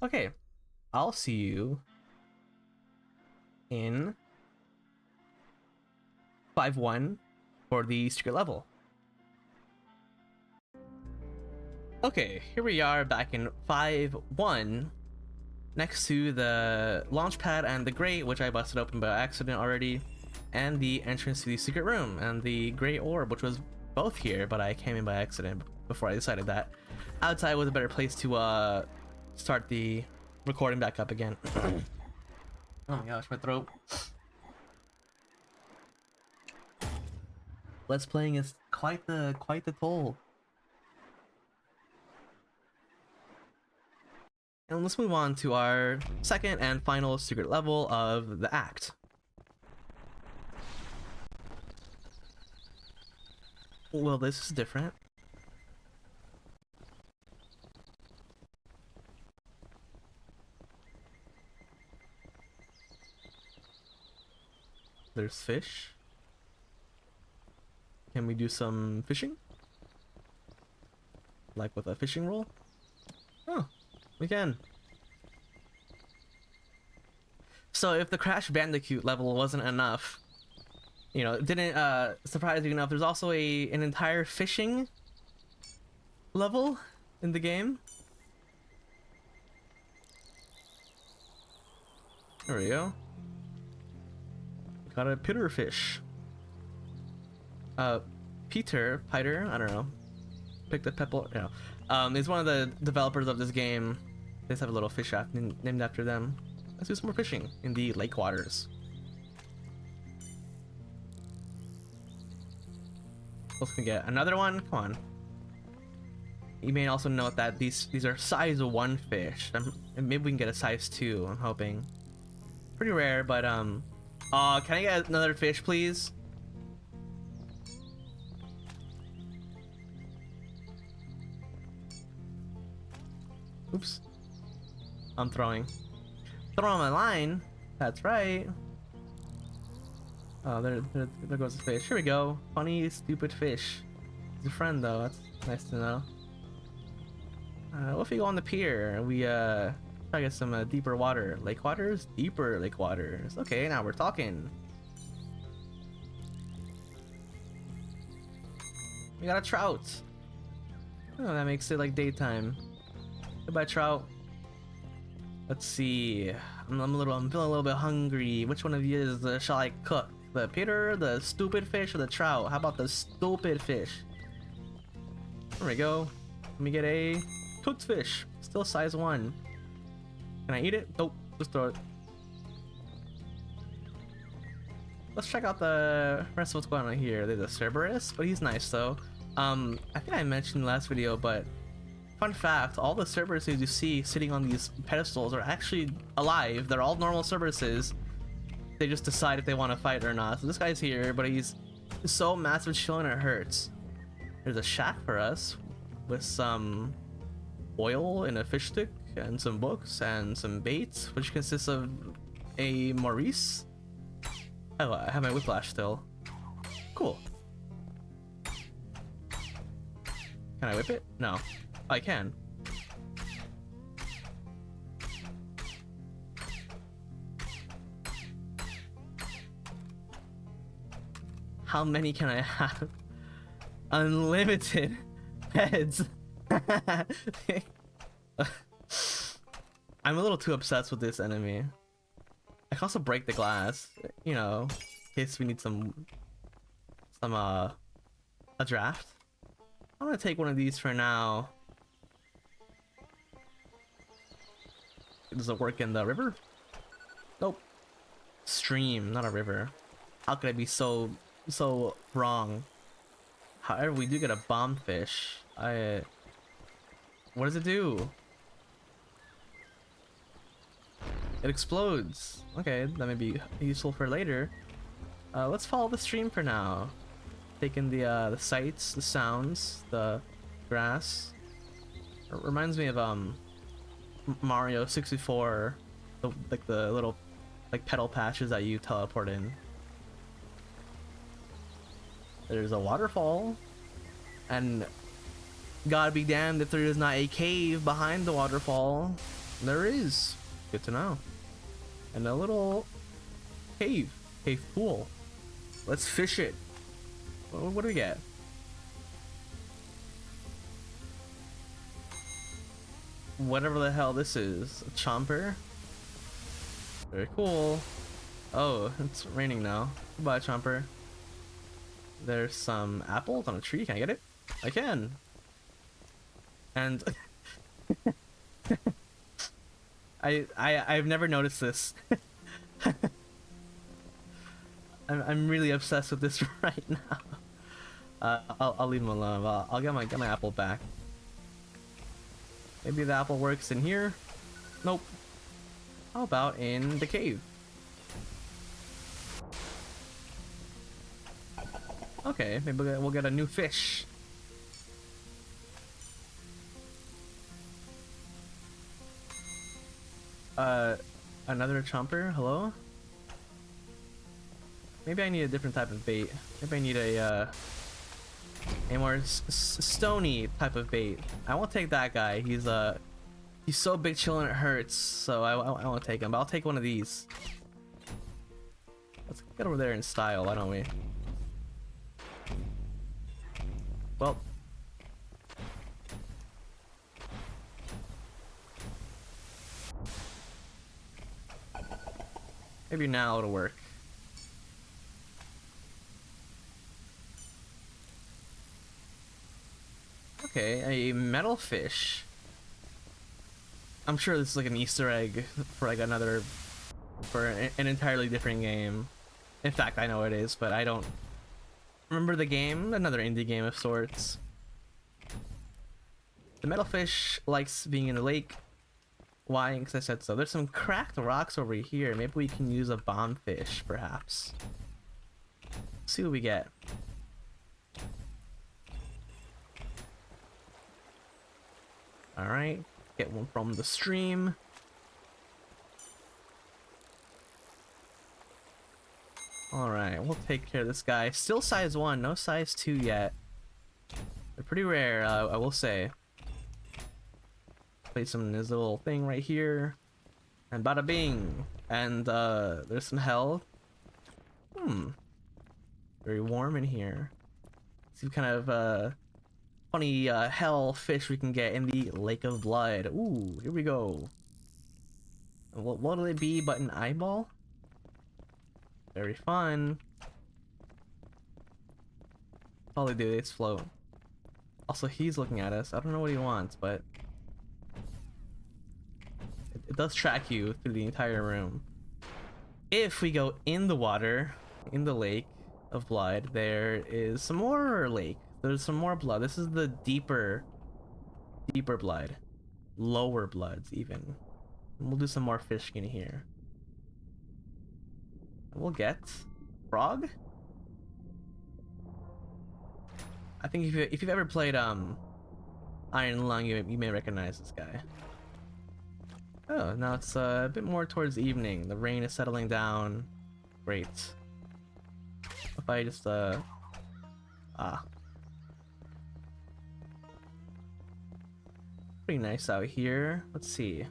Okay, I'll see you in 5-1 for the secret level. Okay, here we are back in 5-1 next to the launch pad and the grate, which I busted open by accident already, and the entrance to the secret room and the gray orb, which was both here, but I came in by accident before I decided that outside was a better place to start the recording back up again. Oh my gosh, my throat. Let's Playing is quite the toll. And let's move on to our second and final secret level of the act. Well, this is different. There's fish. Can we do some fishing? Like with a fishing role? Oh, we can. So if the Crash Bandicoot level wasn't enough, you know, it didn't surprise you enough, there's also an entire fishing level in the game. There we go. Got a pitter fish. Peter, I don't know. Pick the pebble, you know. Is one of the developers of this game. They just have a little fish shack named after them. Let's do some more fishing in the lake waters. Let's get another one. Come on. You may also note that these are size 1 fish. And maybe we can get a size 2. I'm hoping. Pretty rare, but can I get another fish, please? Oops. I'm throwing my line. That's right. Oh, there goes the fish. Here we go. Funny, stupid fish. He's a friend, though. That's nice to know. What if we go on the pier? We try to get some deeper water. Lake waters? Deeper lake waters. Okay, now we're talking. We got a trout. Oh, that makes it like daytime. Goodbye, trout. Let's see. I'm feeling a little bit hungry. Which one of you shall I cook? The pitter, the stupid fish, or the trout? How about the stupid fish? There we go. Let me get a cooked fish. Still size 1. Can I eat it? Nope. Just throw it. Let's check out the rest of what's going on here. There's a Cerberus, but he's nice though. I think I mentioned in the last video, but fun fact, all the Cerberuses you see sitting on these pedestals are actually alive. They're all normal Cerberuses. They just decide if they want to fight or not. So this guy's here, but he's so massive chilling it hurts. There's a shack for us with some oil in a fish stick and some books and some bait, which consists of a Maurice. Oh, I have my whiplash still. Cool. Can I whip it? No. I can. How many can I have? Unlimited heads. I'm a little too obsessed with this enemy. I can also break the glass, you know, in case we need a draft. I'm gonna take one of these for now. Does it work in the river? Nope. Stream, not a river. How could I be so wrong? However, we do get a bomb fish. What does it do? It explodes. Okay, that may be useful for later. Let's follow the stream for now. Taking the sights, the sounds, the grass. It reminds me of Mario 64, like the little petal patches that you teleport in. There's a waterfall, and God be damned if there is not a cave behind the waterfall. There is. Good to know. And a little cave pool. Let's fish it. What do we get? Whatever the hell this is. A chomper? Very cool. Oh, it's raining now. Goodbye, chomper. There's some apples on a tree. Can I get it? I can. And I've never noticed this. I'm really obsessed with this right now. I'll leave him alone. I'll get my apple back. Maybe the apple works in here. Nope. How about in the cave? Okay, maybe we'll get a new fish. Another chomper? Hello? Maybe I need a different type of bait. Maybe I need a more stony type of bait. I won't take that guy. He's so big chillin' it hurts. So I won't take him. But I'll take one of these. Let's get over there in style, why don't we? Well. Maybe now it'll work. Okay, a metal fish. I'm sure this is like an Easter egg for like for an entirely different game. In fact, I know it is, but I don't remember the game. Another indie game of sorts. The metal fish likes being in the lake. Why? Because I said so. There's some cracked rocks over here. Maybe we can use a bomb fish, perhaps. See what we get. Alright, get one from the stream. Alright, we'll take care of this guy. Still size 1, no size 2 yet. They're pretty rare, I will say. Place him in his little thing right here. And bada bing! And there's some health. Very warm in here. See what kind of funny hell fish we can get in the Lake of Blood. Ooh, here we go. What'll it be but an eyeball? Very fun. All they do is float. Also, he's looking at us. I don't know what he wants, but it does track you through the entire room. If we go in the water, in the Lake of Blood, there is some more lake. There's some more blood. This is the deeper blood. Lower bloods, even. And we'll do some more fish skin here. And we'll get frog. I think if you've ever played Iron Lung, you may recognize this guy. Oh, now it's a bit more towards evening. The rain is settling down. Great. If I just pretty nice out here. Let's see.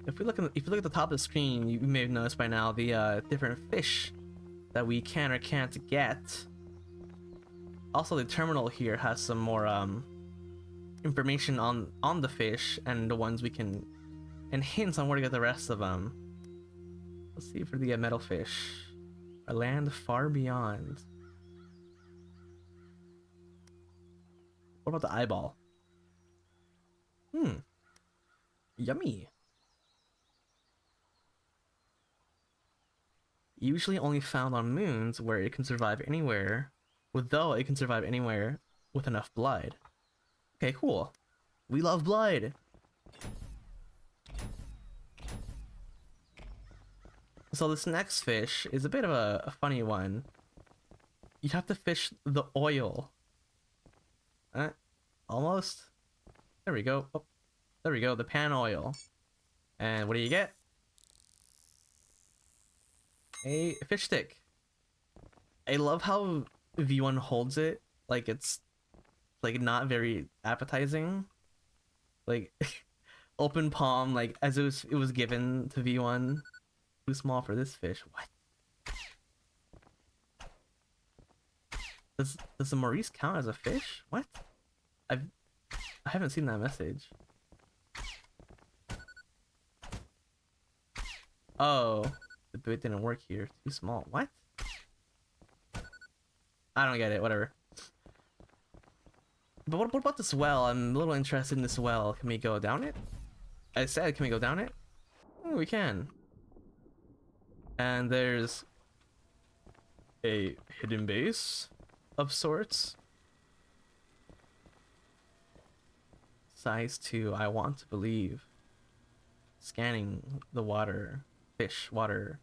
If you look at the top of the screen, you may have noticed by now the different fish that we can or can't get. Also, the terminal here has some more information on the fish and the ones we can, and hints on where to get the rest of them. Let's see for the metal fish. A land far beyond. What about the eyeball? Yummy. Usually only found on moons where it can survive anywhere, though it can survive anywhere with enough blood. Okay, cool. We love blood. So this next fish is a bit of a funny one. You have to fish the oil. Almost. There we go. Oh, there we go. The pan oil. And what do you get? A fish stick. I love how V1 holds it. Like it's like not very appetizing. Like open palm, like as it was given to V1. Too small for this fish. What? Does the Maurice count as a fish? What? I haven't seen that message. Oh, the bait didn't work here. Too small. What? I don't get it. Whatever. But what about this well? I'm a little interested in this well. Can we go down it? I said, can we go down it? Oh, we can. And there's a hidden base of sorts. Size 2, I want to believe. Scanning the water, fish, water,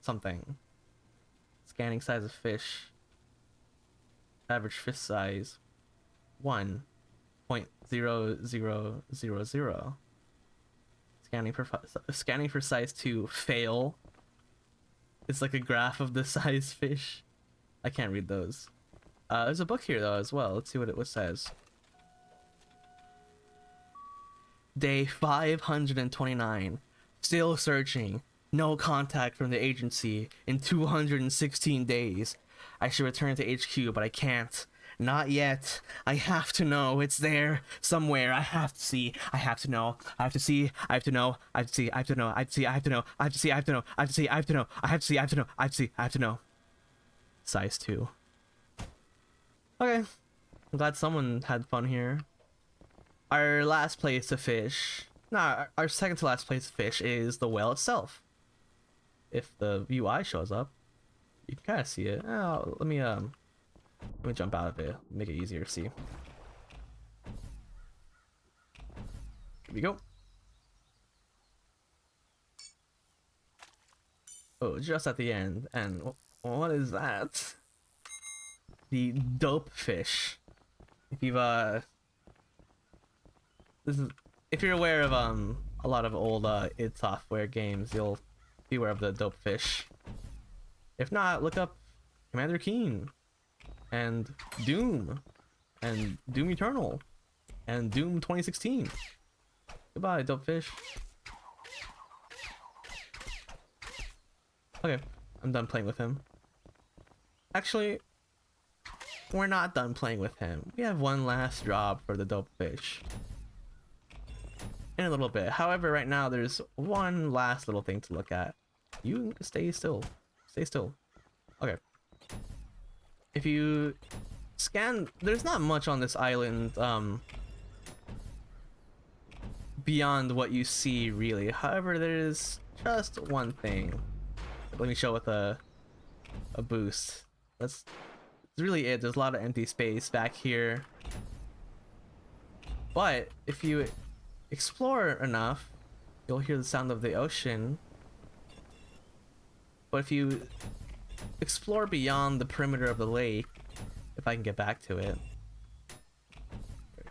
something. Scanning size of fish. Average fish size 1.0000. Scanning for size 2, fail. It's like a graph of the size fish. I can't read those. There's a book here though as well. Let's see what it says. Day 529. Still searching. No contact from the agency in 216 days. I should return to HQ, but I can't. Not yet. I have to know. It's there somewhere. I have to see. I have to know. I have to see. I have to know. I have to see. I have to know. I have to see. I have to know. I have to see. I have to know. I have to see. I have to know. I have to see. I have to know. I have to see. I have to know. Size 2. Okay. I'm glad someone had fun here. Our last place to fish. No, our second to last place to fish is the whale itself. If the UI shows up, you can kind of see it. Oh, let me jump out of it, make it easier to see. Here we go. Oh, just at the end. And what is that? The dope fish. If you've if you're aware of a lot of old id Software games, you'll be aware of the dope fish. If not, look up Commander Keen and Doom and Doom Eternal and Doom 2016. Goodbye, dope fish. Okay, I'm done playing with him. Actually, we're not done playing with him. We have one last job for the dope fish in a little bit. However, right now there's one last little thing to look at. You stay still. Stay still. Okay. If you scan, there's not much on this island beyond what you see really. However, there's just one thing. Let me show with a boost. That's really it. There's a lot of empty space back here. But if you explore enough, you'll hear the sound of the ocean. But if you explore beyond the perimeter of the lake, if I can get back to it.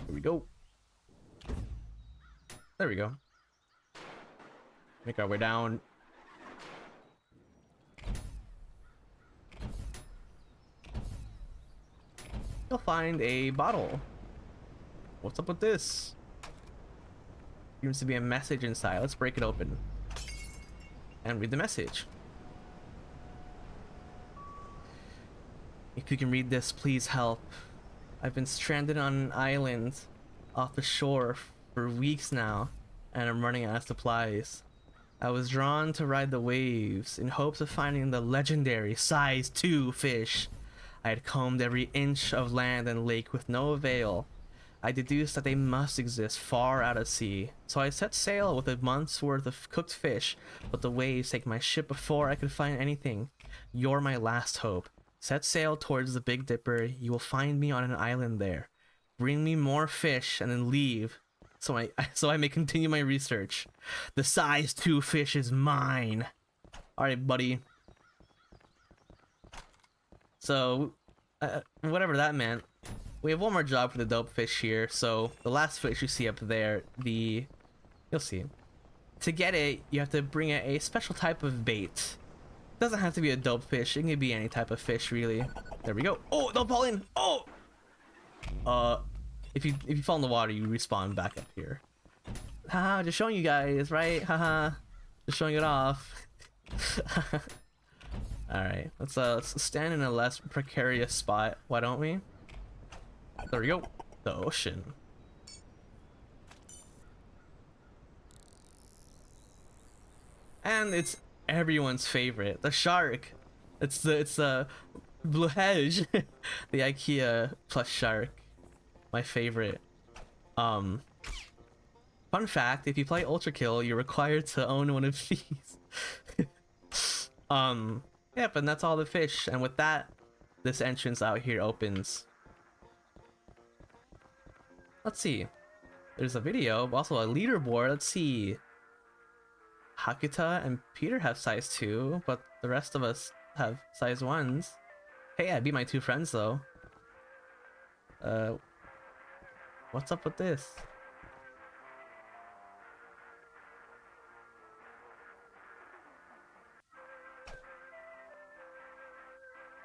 Here we go. There we go. Make our way down. You'll find a bottle. What's up with this? Seems to be a message inside. Let's break it open and read the message. If you can read this, please help. I've been stranded on an island off the shore for weeks now, and I'm running out of supplies. I was drawn to ride the waves in hopes of finding the legendary size 2 fish. I had combed every inch of land and lake with no avail. I deduced that they must exist far out at sea, so I set sail with a month's worth of cooked fish, but the waves take my ship before I could find anything. You're my last hope. Set sail towards the Big Dipper. You will find me on an island there. Bring me more fish and then leave, so I may continue my research. The size 2 fish is mine. Alright, buddy. So, whatever that meant. We have one more job for the dope fish here. So the last fish you see up there, you'll see. To get it, you have to bring a special type of bait. It doesn't have to be a dope fish. It can be any type of fish, really. There we go. Oh, don't fall in. Oh. If you fall in the water, you respawn back up here. Haha, just showing you guys, right? Haha, just showing it off. All right, let's stand in a less precarious spot. Why don't we? There we go. The ocean. And it's everyone's favorite, the shark. It's the Blue Hedge, the IKEA plush shark. My favorite. Fun fact: if you play ULTRAKILL, you're required to own one of these. Yeah, Yep, and that's all the fish. And with that, this entrance out here opens. Let's see. There's a video, but also a leaderboard. Let's see. Hakuta and Peter have size 2, but the rest of us have size 1s. Hey, I beat my 2 friends though. What's up with this?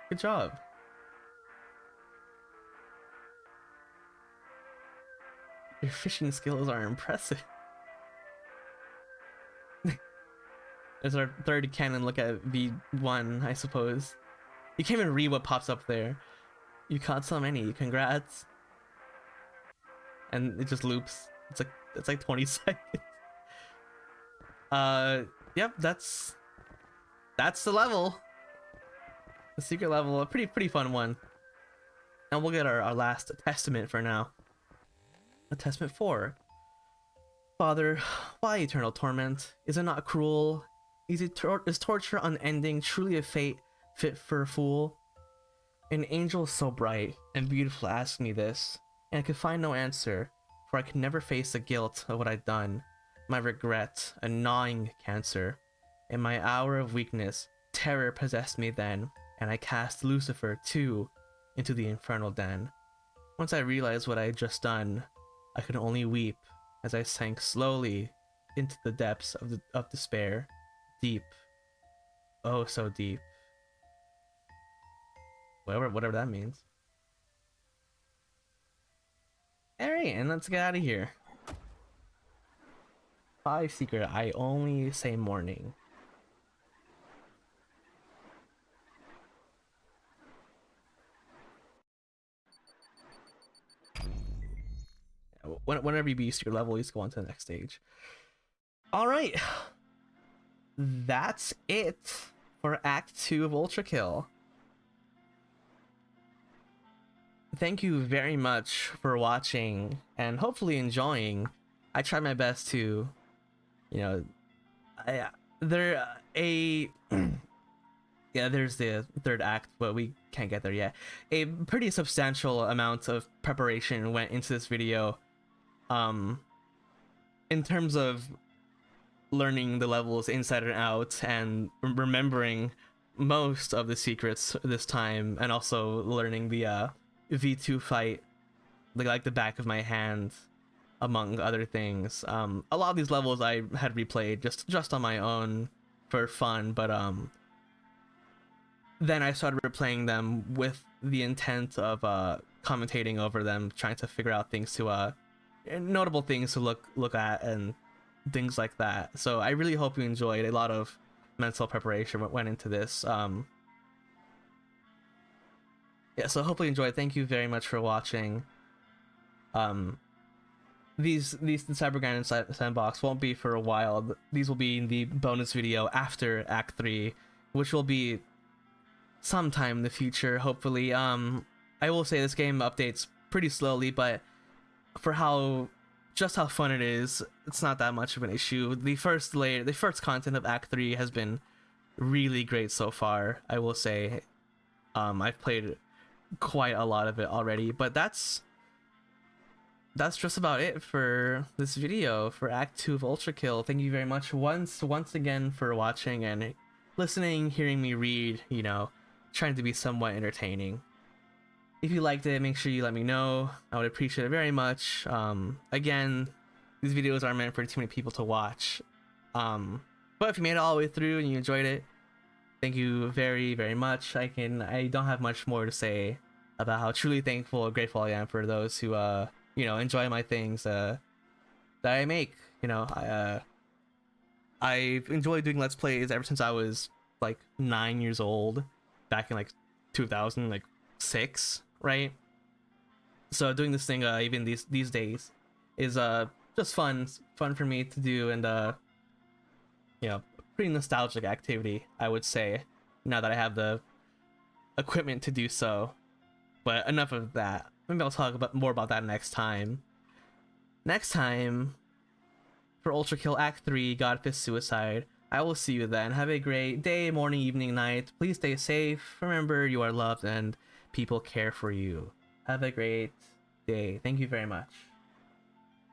Good job. Your fishing skills are impressive. There's our third cannon look at V1, I suppose. You can't even read what pops up there. You caught so many, congrats. And it just loops. It's like 20 seconds. Yep, that's the level. The secret level, a pretty fun one. And we'll get our last testament for now. A testament 4. Father, why eternal torment? Is it not cruel? Is torture unending, truly a fate fit for a fool? An angel so bright and beautiful asked me this, and I could find no answer, for I could never face the guilt of what I'd done, my regret, a gnawing cancer. In my hour of weakness, terror possessed me then, and I cast Lucifer, too, into the infernal den. Once I realized what I had just done, I could only weep as I sank slowly into the depths of despair. Deep. Oh, so deep. Whatever that means. Alright, and let's get out of here. 5 secret, I only say morning. Whenever you beat your level, you just go on to the next stage. Alright. That's it for Act 2 of ULTRAKILL. Thank you very much for watching and hopefully enjoying. I tried my best to, you know, yeah, there's the third act, but we can't get there yet. A pretty substantial amount of preparation went into this video. In terms of learning the levels inside and out and remembering most of the secrets this time, and also learning the V2 fight like the back of my hand, among other things. A lot of these levels I had replayed just on my own for fun, but then I started replaying them with the intent of commentating over them, trying to figure out things to notable things to look at and things like that. So I really hope you enjoyed. A lot of mental preparation went into this. Yeah, so hopefully you enjoyed. Thank you very much for watching. These the Cybergun Sandbox won't be for a while. These will be in the bonus video after Act 3, which will be sometime in the future, hopefully. I will say this game updates pretty slowly, but for just how fun it is, it's not that much of an issue. The first content of Act 3 has been really great so far, I will say. I've played quite a lot of it already, but that's just about it for this video for Act 2 of ULTRAKILL. Thank you very much once again for watching and listening, hearing me read, you know, trying to be somewhat entertaining. If you liked it, make sure you let me know. I would appreciate it very much. Again, these videos aren't meant for too many people to watch. But if you made it all the way through and you enjoyed it, thank you very, very much. I don't have much more to say about how truly thankful and grateful I am for those who you know, enjoy my things that I make. You know, I've enjoyed doing Let's Plays ever since I was like 9 years old, back in like 2006, right? So doing this thing even these days is just fun for me to do, and you know, pretty nostalgic activity, I would say, now that I have the equipment to do so. But enough of that. Maybe I'll talk more about that next time. Next time, for ULTRAKILL Act 3, Godfist Suicide, I will see you then. Have a great day, morning, evening, night. Please stay safe. Remember, you are loved and people care for you. Have a great day. Thank you very much.